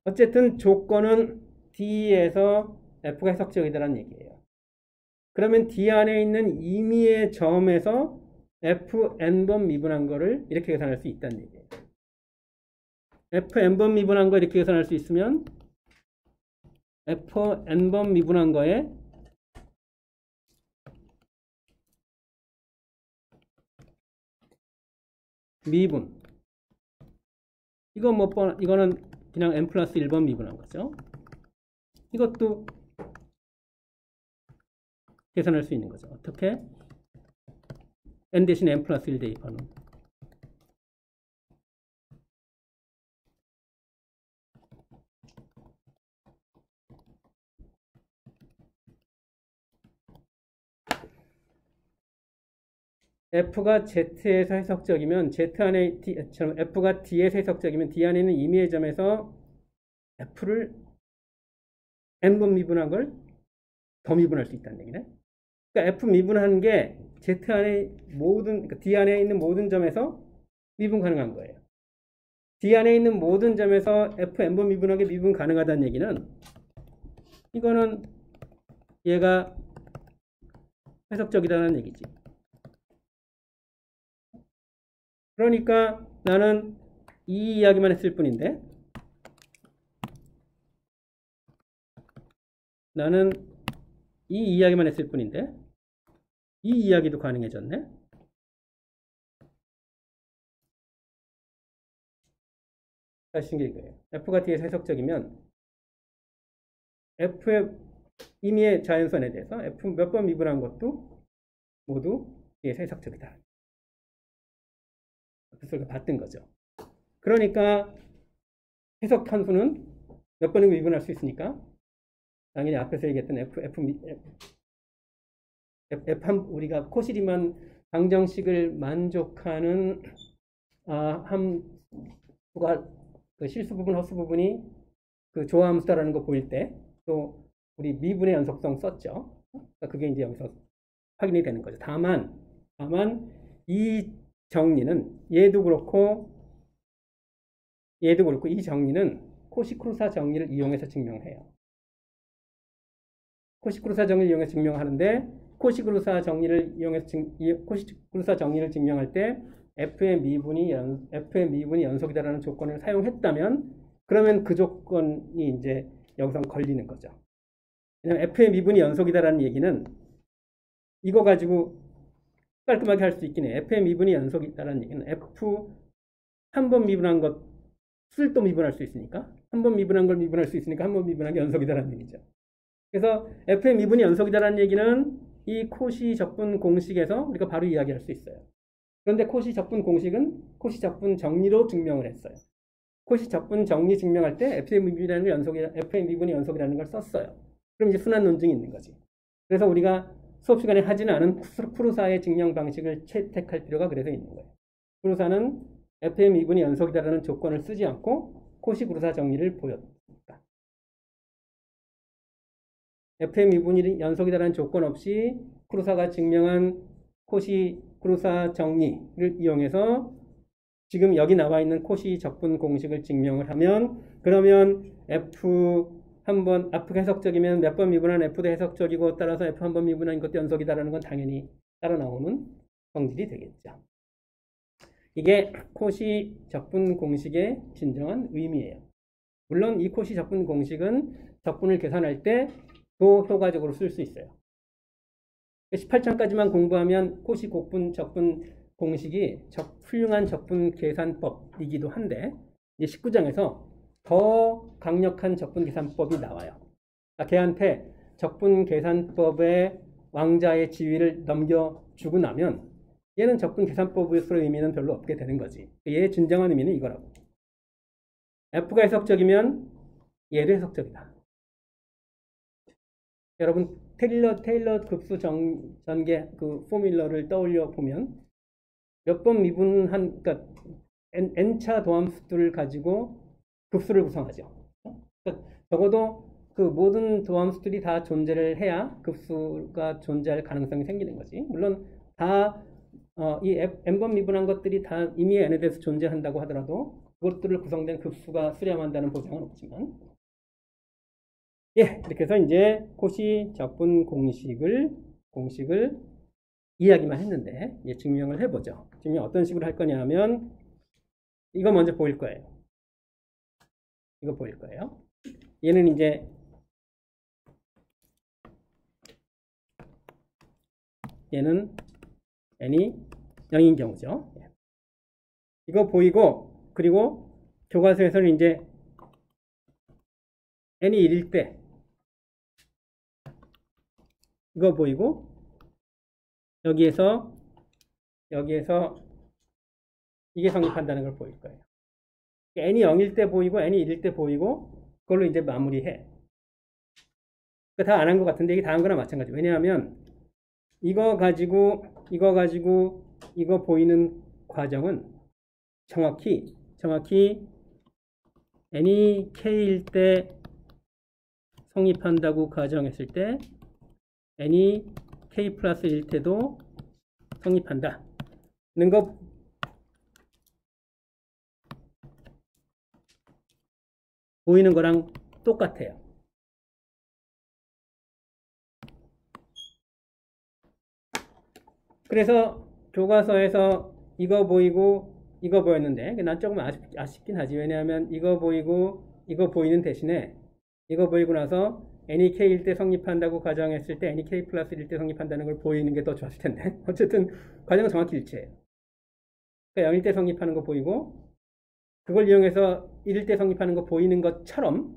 어쨌든 조건은 D에서 F가 해석적이다라는 얘기예요. 그러면 D 안에 있는 임의의 점에서 Fn번 미분한 거를 이렇게 계산할 수 있다는 얘기예요. Fn번 미분한 거 이렇게 계산할 수 있으면 Fn번 미분한 거에 미분. 이거는 그냥 n 플러스 1번 미분한 거죠. 이것도 계산할 수 있는 거죠. 어떻게? n 대신 n 플러스 1 대입하는. F가 Z에서 해석적이면 Z 안에 D처럼 F가 D에서 해석적이면 D 안에 있는 임의의 점에서 F를 n번 미분한 걸 더 미분할 수 있다는 얘기네. 그러니까 F 미분한 게 Z 안에 그러니까 D 안에 있는 모든 점에서 미분 가능한 거예요. D 안에 있는 모든 점에서 F n번 미분하게 미분 가능하다는 얘기는 이거는 얘가 해석적이다는 얘기지. 그러니까 나는 이 이야기만 했을 뿐인데 이 이야기도 가능해졌네. 다시 이거예요. F가 D에서 해석적이면 F의 임의의 자연선에 대해서 F 몇 번 미분한 것도 모두 D에서 해석적이다. 그래서 봤던 거죠. 그러니까 해석 함수는 몇 번이고 미분할 수 있으니까 당연히 앞에서 얘기했던 우리가 코시리만 방정식을 만족하는 함수가 그 실수 부분, 허수 부분이 그 조화함수다라는 거 보일 때 또 우리 미분의 연속성 썼죠. 그러니까 그게 이제 여기서 확인이 되는 거죠. 다만 이 정리는 얘도 그렇고 이 정리는 코시크루사 정리를 이용해서 증명해요. 코시크루사 정리를 이용해서 증명하는데 코시크루사 정리를 증명할 때 F의 미분이 연속이다라는 조건을 사용했다면 그러면 그 조건이 이제 여기서 걸리는 거죠. 왜냐면 F의 미분이 연속이다라는 얘기는 이거 가지고 깔끔하게 할 수 있긴 해. F의 미분이 연속이다라는 얘기는 F 한 번 미분한 것을 또 미분할 수 있으니까 한 번 미분한 걸 미분할 수 있으니까 한 번 미분한 게 연속이다라는 얘기죠. 그래서 F의 미분이 연속이다라는 얘기는 이 코시 적분 공식에서 우리가 바로 이야기할 수 있어요. 그런데 코시 적분 공식은 코시 적분 정리로 증명을 했어요. 코시 적분 정리 증명할 때 F의 미분이 연속이라는 걸 썼어요. 그럼 이제 순환 논증이 있는 거지. 그래서 우리가 수업 시간에 하지는 않은 쿠루사의 증명 방식을 채택할 필요가 그래서 있는 거예요. 쿠루사는 F의 미분이 연속이다라는 조건을 쓰지 않고 코시 쿠루사 정리를 보였다. F의 미분이 연속이다라는 조건 없이 쿠루사가 증명한 코시 쿠루사 정리를 이용해서 지금 여기 나와 있는 코시 적분 공식을 증명을 하면 그러면 F가 해석적이면 몇 번 미분한 F도 해석적이고 따라서 F 한 번 미분한 것도 연속이다라는 건 당연히 따라 나오는 성질이 되겠죠. 이게 코시 적분 공식의 진정한 의미예요. 물론 이 코시 적분 공식은 적분을 계산할 때 더 효과적으로 쓸 수 있어요. 18장까지만 공부하면 코시 적분 공식이 훌륭한 적분 계산법이기도 한데 이제 19장에서 더 강력한 적분 계산법이 나와요. 그러니까 걔한테 적분 계산법의 왕자의 지위를 넘겨주고 나면 얘는 적분 계산법으로서의 의미는 별로 없게 되는 거지. 얘의 진정한 의미는 이거라고. F가 해석적이면 얘도 해석적이다. 여러분 테일러 급수 전개 그 포뮬러를 떠올려 보면 몇 번 미분한 그러니까 n차 도함수들을 가지고 급수를 구성하죠. 그러니까 적어도 그 모든 도함수들이 다 존재를 해야 급수가 존재할 가능성이 생기는 거지. 물론 다 이 n번 미분한 것들이 다 임의의 n에 대해서 존재한다고 하더라도 그것들을 구성된 급수가 수렴한다는 보장은 없지만, 예, 이렇게 해서 이제 코시 적분 공식을 이야기만 했는데, 예, 증명을 해보죠. 증명 어떤 식으로 할 거냐 하면, 이거 먼저 보일 거예요. 이거 보일 거예요. 얘는 이제 얘는 n이 0인 경우죠. 이거 보이고, 그리고 교과서에서는 이제 n이 1일 때 이거 보이고, 여기에서 이게 성립한다는 걸 보일 거예요. n이 0일 때 보이고 n이 1일 때 보이고, 그걸로 이제 마무리해. 다 안 한 것 같은데 이게 다 한 거나 마찬가지. 왜냐하면 이거 가지고 이거 보이는 과정은 정확히 n이 k일 때 성립한다고 가정했을 때 n이 k 플러스 1 때도 성립한다 는 거 보이는 거랑 똑같아요. 그래서 교과서에서 이거 보이고 이거 보였는데 난 조금 아쉽긴 하지. 왜냐하면 이거 보이고 이거 보이는 대신에 이거 보이고 나서 n이 k일 때 성립한다고 가정했을 때 n이 k 플러스 1일 때 성립한다는 걸 보이는 게 더 좋았을 텐데 어쨌든 과정은 정확히 일치해요. 그러니까 0일 때 성립하는 거 보이고 그걸 이용해서 1일 때 성립하는 거 보이는 것처럼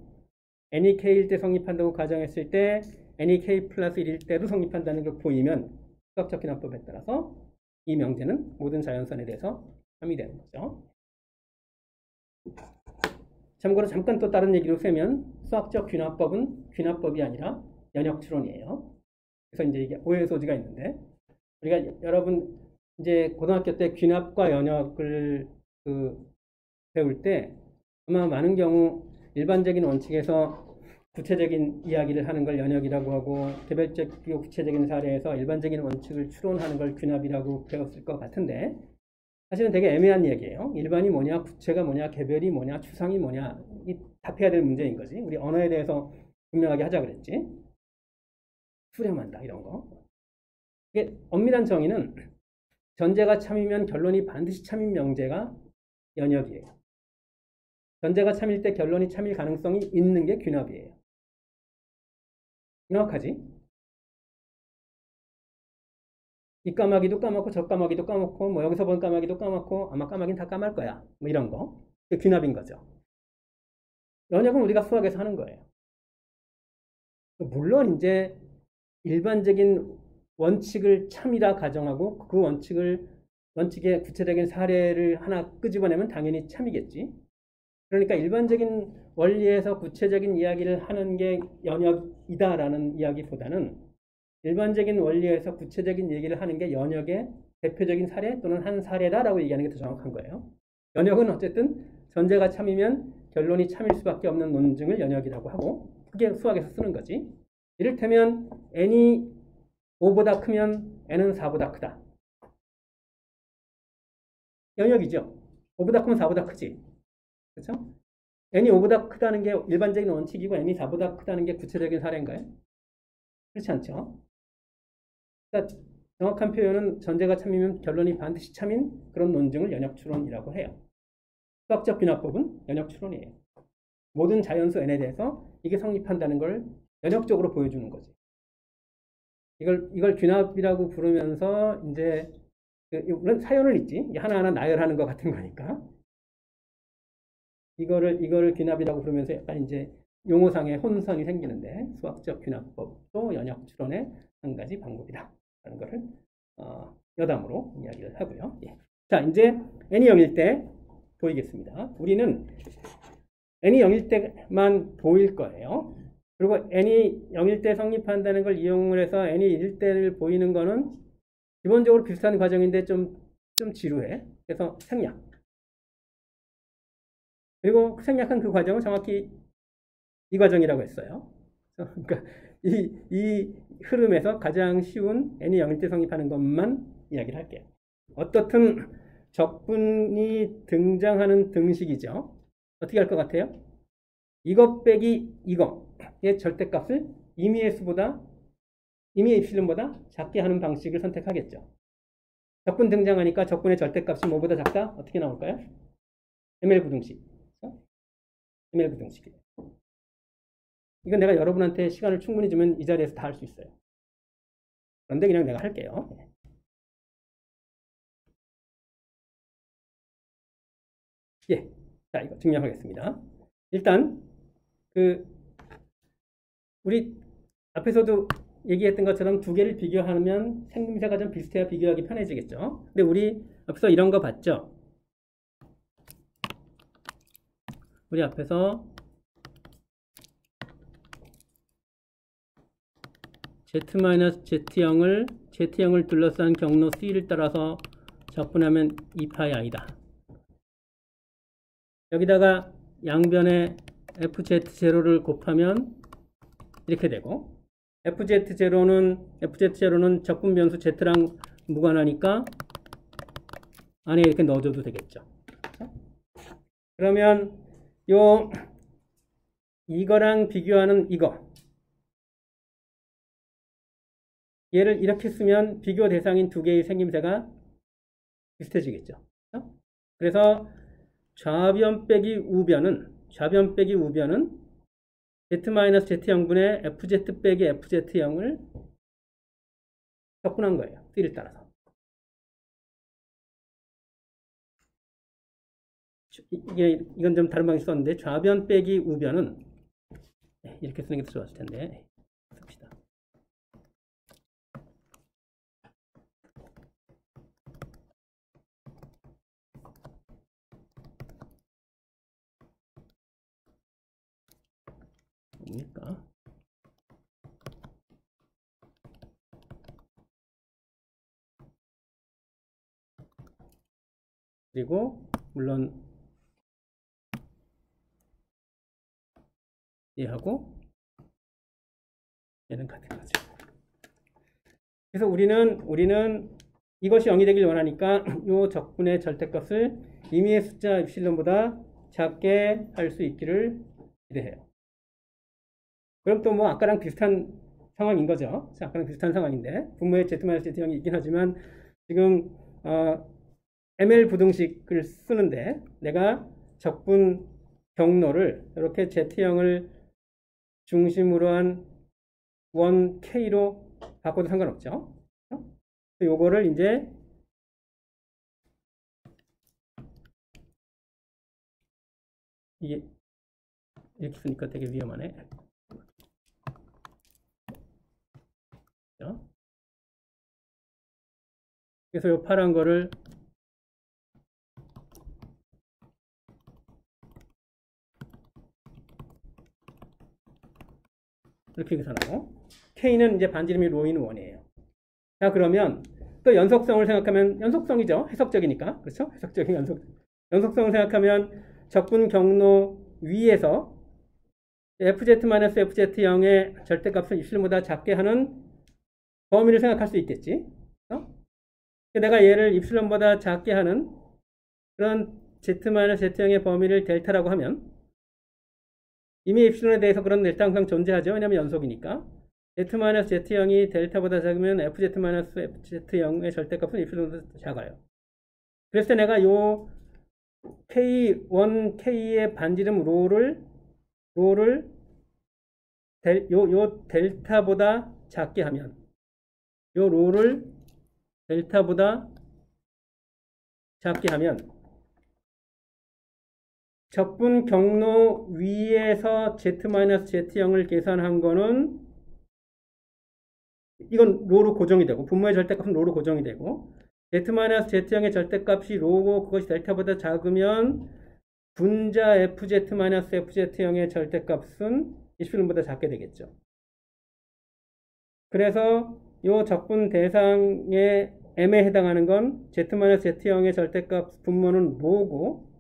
n이 k일 때 성립한다고 가정했을 때 n이 k 플러스 1일 때도 성립한다는 걸 보이면 수학적 귀납법에 따라서 이 명제는 모든 자연선에 대해서 함의되는 거죠. 참고로 잠깐 또 다른 얘기로 세면 수학적 귀납법은 귀납법이 아니라 연역추론이에요. 그래서 이제 이게 오해 소지가 있는데 우리가 여러분 이제 고등학교 때 귀납과 연역을 배울 때 아마 많은 경우 일반적인 원칙에서 구체적인 이야기를 하는 걸 연역이라고 하고 개별적이고 구체적인 사례에서 일반적인 원칙을 추론하는 걸 귀납이라고 배웠을 것 같은데 사실은 되게 애매한 얘기예요. 일반이 뭐냐, 구체가 뭐냐, 개별이 뭐냐, 추상이 뭐냐 이 답해야 될 문제인 거지. 우리 언어에 대해서 분명하게 하자 그랬지. 수렴한다 이런 거. 이게 엄밀한 정의는 전제가 참이면 결론이 반드시 참인 명제가 연역이에요. 전제가 참일 때 결론이 참일 가능성이 있는 게 귀납이에요. 명확하지? 이 까마귀도 까맣고 저 까마귀도 까맣고 뭐 여기서 본 까마귀도 까맣고 아마 까마귀는 다 까말 거야. 뭐 이런 거. 그게 귀납인 거죠. 연역은 우리가 수학에서 하는 거예요. 물론 이제 일반적인 원칙을 참이라 가정하고 그 원칙의 구체적인 사례를 하나 끄집어내면 당연히 참이겠지. 그러니까 일반적인 원리에서 구체적인 이야기를 하는 게 연역이다라는 이야기보다는 일반적인 원리에서 구체적인 얘기를 하는 게 연역의 대표적인 사례 또는 한 사례다라고 얘기하는 게 더 정확한 거예요. 연역은 어쨌든 전제가 참이면 결론이 참일 수밖에 없는 논증을 연역이라고 하고 그게 수학에서 쓰는 거지. 이를테면 n이 5보다 크면 n은 4보다 크다. 연역이죠. 5보다 크면 4보다 크지. 그렇죠? n이 5보다 크다는 게 일반적인 원칙이고 n이 4보다 크다는 게 구체적인 사례인가요? 그렇지 않죠? 그러니까 정확한 표현은 전제가 참이면 결론이 반드시 참인 그런 논증을 연역추론이라고 해요. 수학적 귀납법은 연역추론이에요. 모든 자연수 n에 대해서 이게 성립한다는 걸 연역적으로 보여주는 거지. 이걸 귀납이라고 부르면서 이제 물론 사연은 있지. 하나하나 나열하는 것 같은 거니까. 이거를 귀납이라고 부르면서 약간 이제 용어상의 혼선이 생기는데 수학적 귀납법도 연역추론의 한 가지 방법이다. 라는 것을 여담으로 이야기를 하고요. 예. 자, 이제 n이 0일 때 보이겠습니다. 우리는 n이 0일 때만 보일 거예요. 그리고 n이 0일 때 성립한다는 걸 이용을 해서 n이 1일 때를 보이는 거는 기본적으로 비슷한 과정인데 좀 지루해. 그래서 생략. 그리고 생략한 그 과정은 정확히 이 과정이라고 했어요. 그러니까 이 흐름에서 가장 쉬운 n이 0일 때 성립하는 것만 이야기를 할게요. 어떻든 적분이 등장하는 등식이죠. 어떻게 할 것 같아요? 이것 빼기 이거의 절대값을 임의의 수보다 임의의 입실론보다 작게 하는 방식을 선택하겠죠. 적분 등장하니까 적분의 절대값이 뭐보다 작다? 어떻게 나올까요? ML 부등식. ML 부등식이에요. 이건 내가 여러분한테 시간을 충분히 주면 이 자리에서 다 할 수 있어요. 그런데 그냥 내가 할게요. 예. 자, 이거 증명하겠습니다. 일단, 우리 앞에서도 얘기했던 것처럼 두 개를 비교하면 생김새가 좀 비슷해야 비교하기 편해지겠죠. 근데 우리 앞에서 이런 거 봤죠? 우리 앞에서 Z형을 둘러싼 경로 C를 따라서 적분하면 2파이 I다. 여기다가 양변에 FZ0를 곱하면 이렇게 되고 FZ0는 적분 변수 Z랑 무관하니까 안에 이렇게 넣어줘도 되겠죠. 그러면 이거랑 비교하는 이거 얘를 이렇게 쓰면 비교 대상인 두 개의 생김새가 비슷해지겠죠. 그래서 좌변 빼기 우변은 Z-Z형분의 FZ 빼기 FZ형을 적분한 거예요. C를 따라서. 이건 좀 다른 방식 썼는데 좌변 빼기 우변은 이렇게 쓰는 게 더 좋았을 텐데 씁시다. 뭡니까? 그리고 물론 얘하고 얘는 같은 거죠. 그래서 우리는 이것이 0이 되길 원하니까 이 적분의 절대값을 임의의 숫자 입실론보다 작게 할 수 있기를 기대해요. 그럼 또 뭐 아까랑 비슷한 상황인 거죠. 아까랑 비슷한 상황인데 분모에 Z-Z형이 있긴 하지만 지금 ML 부등식을 쓰는데 내가 적분 경로를 이렇게 Z형을 중심으로 한 1K로 바꿔도 상관없죠. 요거를 이제 이게 이렇게 쓰니까 되게 위험하네. 그래서 요 파란 거를 이렇게 계산하고 K는 이제 반지름이 로인 1이에요. 자, 그러면 또 연속성을 생각하면 연속성이죠. 해석적이니까. 그렇죠? 해석적인 연속성을 생각하면 적분 경로 위에서 FZ-FZ형의 절대값을 입실보다 작게 하는 범위를 생각할 수 있겠지. 내가 얘를 입실론보다 작게 하는 그런 Z-Z형의 범위를 델타라고 하면 이미 입실론에 대해서 그런 델타 항상 존재하죠. 왜냐하면 연속이니까. Z-Z형이 델타보다 작으면 FZ-FZ형의 절대값은 입실론보다 작아요. 그래서 내가 요 K1, K의 반지름 로를 델타보다 작게 하면 요 로를 델타보다 작게 하면 적분 경로 위에서 Z-Z형을 계산한 거는 이건 로로 고정이 되고 분모의 절대값은 로로 고정이 되고 Z-Z형의 절대값이 로고 그것이 델타보다 작으면 분자 FZ-FZ형의 절대값은 입실론보다 작게 되겠죠. 그래서 이 적분 대상의 M에 해당하는 건 Z-Z형의 절대값 분모는 로고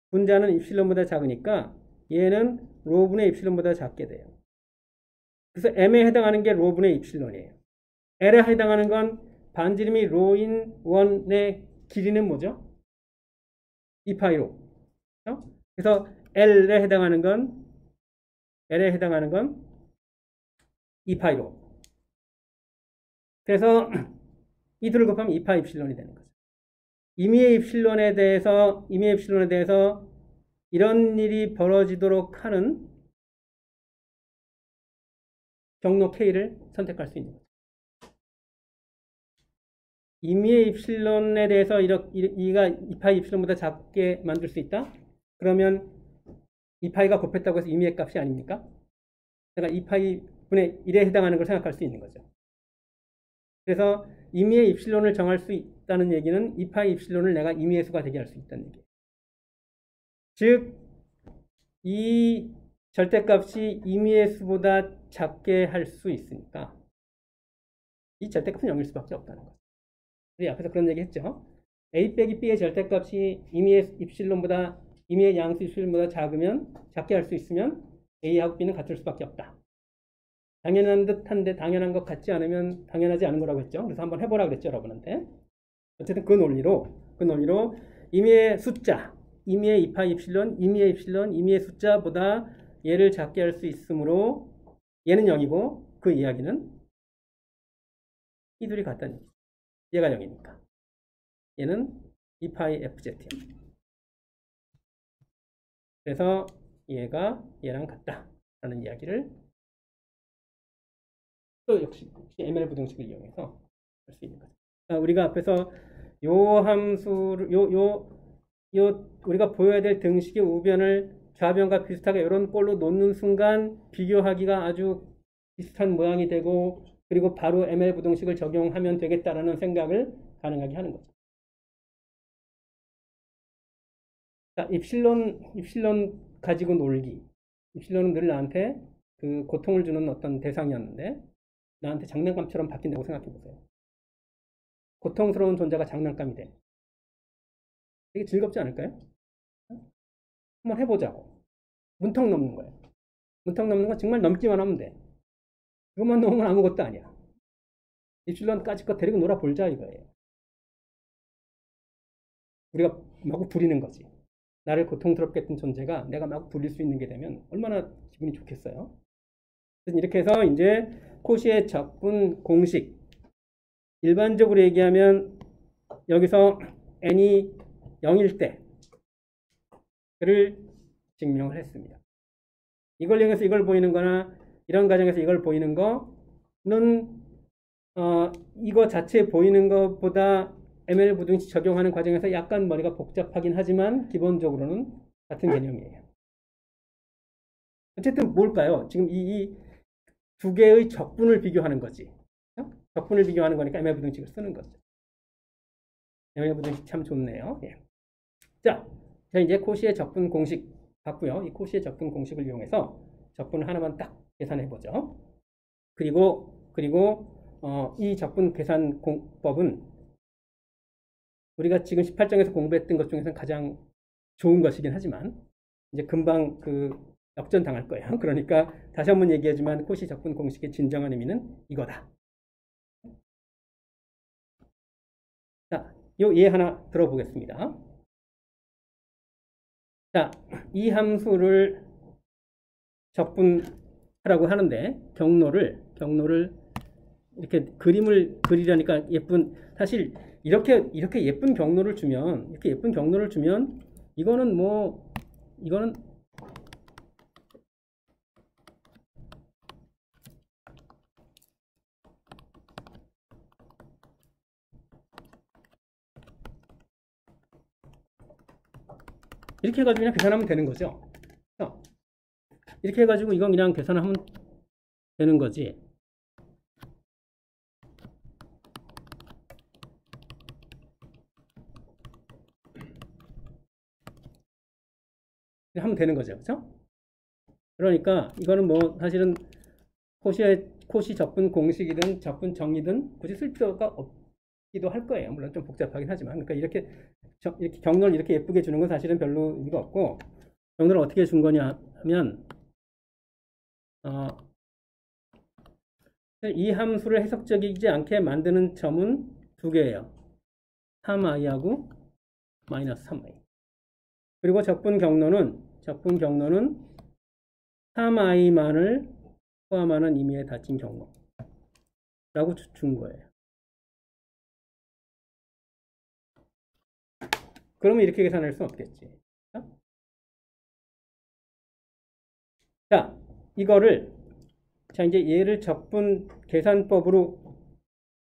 분자는 입실론보다 작으니까 얘는 로분의 입실론보다 작게 돼요. 그래서 M에 해당하는 게 로분의 입실론이에요. L에 해당하는 건 반지름이 로인 1의 길이는 뭐죠? 2파이로. 그래서 L에 해당하는 건 2파이로. 그래서 이 둘을 곱하면 2파 입실론이 되는 거죠. 임의의 입실론에 대해서 이런 일이 벌어지도록 하는 경로 K를 선택할 수 있는 거죠. 임의의 입실론에 대해서 이가 2파이 입실론보다 작게 만들 수 있다? 그러면 2파이가 곱했다고 해서 임의의 값이 아닙니까? 그러니까 2파이 분의 1에 해당하는 걸 생각할 수 있는 거죠. 그래서 임의의 입실론을 정할 수 있다는 얘기는 2파이 입실론을 내가 임의의 수가 되게 할 수 있다는 얘기예요. 즉, 이 절대값이 임의의 수보다 작게 할 수 있으니까 이 절대값은 0일 수밖에 없다는 거죠. 우리 앞에서 그런 얘기 했죠. A 빼기 B의 절대값이 임의의 입실론보다 임의의 양수 입실론보다 작게 할 수 있으면 A하고 B는 같을 수밖에 없다. 당연한 듯한데 당연한 것 같지 않으면 당연하지 않은 거라고 했죠. 그래서 한번 해보라 그랬죠, 여러분한테. 어쨌든 그 논리로 임의의 숫자, 임의의 2파 입실론, 임의의 입실론, 임의의 숫자보다 얘를 작게 할 수 있으므로 얘는 0이고 그 이야기는 이 둘이 같다는 얘기죠. 얘가 0이니까. 얘는 2파이 FZ입니다. 그래서 얘가 얘랑 같다라는 이야기를 또 역시 ML 부등식을 이용해서 할 수 있는 거죠. 우리가 앞에서 요 함수를 우리가 보여야 될 등식의 우변을 좌변과 비슷하게 이런 꼴로 놓는 순간 비교하기가 아주 비슷한 모양이 되고 그리고 바로 ML 부등식을 적용하면 되겠다라는 생각을 가능하게 하는 거죠. 자, 입실론 가지고 놀기. 입실론은 늘 나한테 그 고통을 주는 어떤 대상이었는데 나한테 장난감처럼 바뀐다고 생각해 보세요. 고통스러운 존재가 장난감이 돼. 되게 즐겁지 않을까요? 한번 해보자고. 문턱 넘는 거예요. 문턱 넘는 건 정말 넘기만 하면 돼. 그것만 넘으면 아무것도 아니야. 입실론까지 거 데리고 놀아볼자 이거예요. 우리가 마구 부리는 거지. 나를 고통스럽게 했던 존재가 내가 막 부릴 수 있는 게 되면 얼마나 기분이 좋겠어요. 이렇게 해서 이제 코시의 적분 공식. 일반적으로 얘기하면 여기서 n이 0일 때를 증명을 했습니다. 이걸 이용해서 이걸 보이는 거나 이런 과정에서 이걸 보이는 거는 이거 자체 보이는 것보다 ML 부등식 적용하는 과정에서 약간 머리가 복잡하긴 하지만 기본적으로는 같은 개념이에요. 어쨌든 뭘까요? 지금 이 두 개의 적분을 비교하는 거지. 적분을 비교하는 거니까 ML 부등식을 쓰는 거죠. ML 부등식 참 좋네요. 예. 자, 이제 코시의 적분 공식 봤고요. 이 코시의 적분 공식을 이용해서 적분을 하나만 딱 계산해 보죠. 그리고 이 적분 계산 공법은 우리가 지금 18장에서 공부했던 것 중에서는 가장 좋은 것이긴 하지만 이제 금방 그 역전 당할 거예요. 그러니까 다시 한번 얘기하지만 코시 적분 공식의 진정한 의미는 이거다. 자, 요 예 하나 들어보겠습니다. 자, 이 함수를 적분하라고 하는데 경로를 이렇게 그림을 그리려니까 사실 이렇게 예쁜 경로를 주면 이거는 이렇게 해가지고 그냥 계산하면 되는 거죠. 이렇게 해가지고 이건 그냥 계산하면 되는 거지. 하면 되는 거죠. 그렇죠? 그러니까 이거는 사실은 코시 적분 공식이든 적분 정리든 굳이 쓸 필요가 없기도 할 거예요. 물론 좀 복잡하긴 하지만. 그러니까 이렇게 경로를 이렇게 예쁘게 주는 건 사실은 별로 의미가 없고 경로를 어떻게 준 거냐 하면 이 함수를 해석적이지 않게 만드는 점은 두 개예요. 3i하고 마이너스 3i. 그리고 적분 경로는 3i만을 포함하는 임의에 닫힌 경로라고 준 거예요. 그러면 이렇게 계산할 수 없겠지. 자, 이거를 자 이제 얘를 적분 계산법으로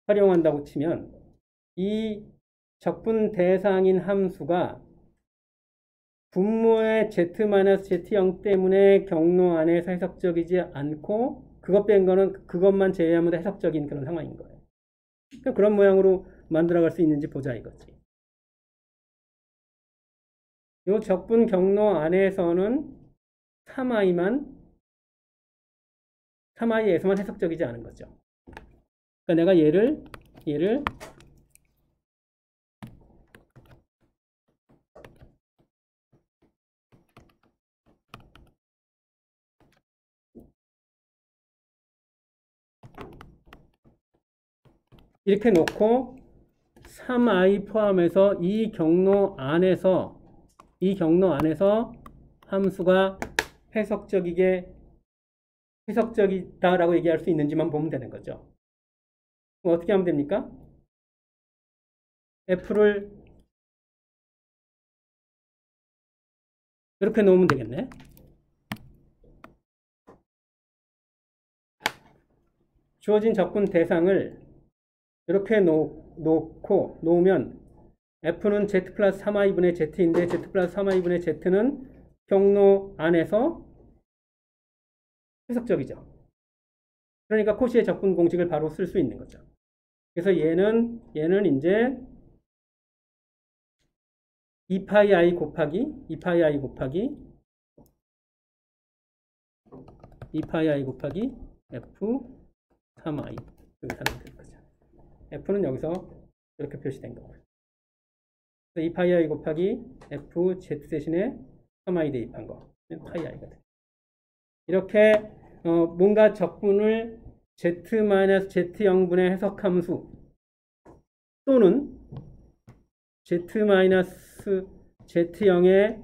활용한다고 치면 이 적분 대상인 함수가 분모의 z-z0 때문에 경로 안에서 해석적이지 않고 그것 뺀 거는 그것만 제외하면 해석적인 그런 상황인 거예요. 그러니까 그런 모양으로 만들어갈 수 있는지 보자 이거지. 이 적분 경로 안에서는 3i에서만 해석적이지 않은 거죠. 그러니까 내가 얘를 이렇게 놓고 3i 포함해서 이 경로 안에서 함수가 해석적이다라고 얘기할 수 있는지만 보면 되는 거죠. 그럼 어떻게 하면 됩니까? f를 이렇게 놓으면 되겠네. 주어진 적분 대상을 이렇게 놓으면 f는 z 플러스 3i분의 z인데 z 플러스 3i분의 z는 경로 안에서 해석적이죠. 그러니까 코시의 적분 공식을 바로 쓸 수 있는 거죠. 그래서 얘는 이제 2파이 곱하기 f3i 이렇게 하면 되는 거죠. f는 여기서 이렇게 표시된 거고요. 2파이 곱하기 f z 대신에 3i 대입한 거 파이i거든. 이렇게 뭔가 적분을 z-z0분의 해석함수 또는 z-z0의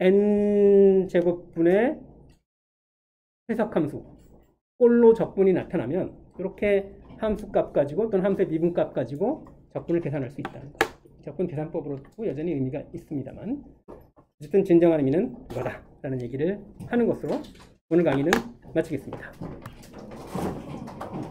n제곱분의 해석함수 꼴로 적분이 나타나면 이렇게 함수값 가지고 또는 함수의 미분값 가지고 적분을 계산할 수 있다는 거예요. 적분 계산법으로도 여전히 의미가 있습니다만 어쨌든 진정한 의미는 이거다라는 얘기를 하는 것으로 오늘 강의는 마치겠습니다.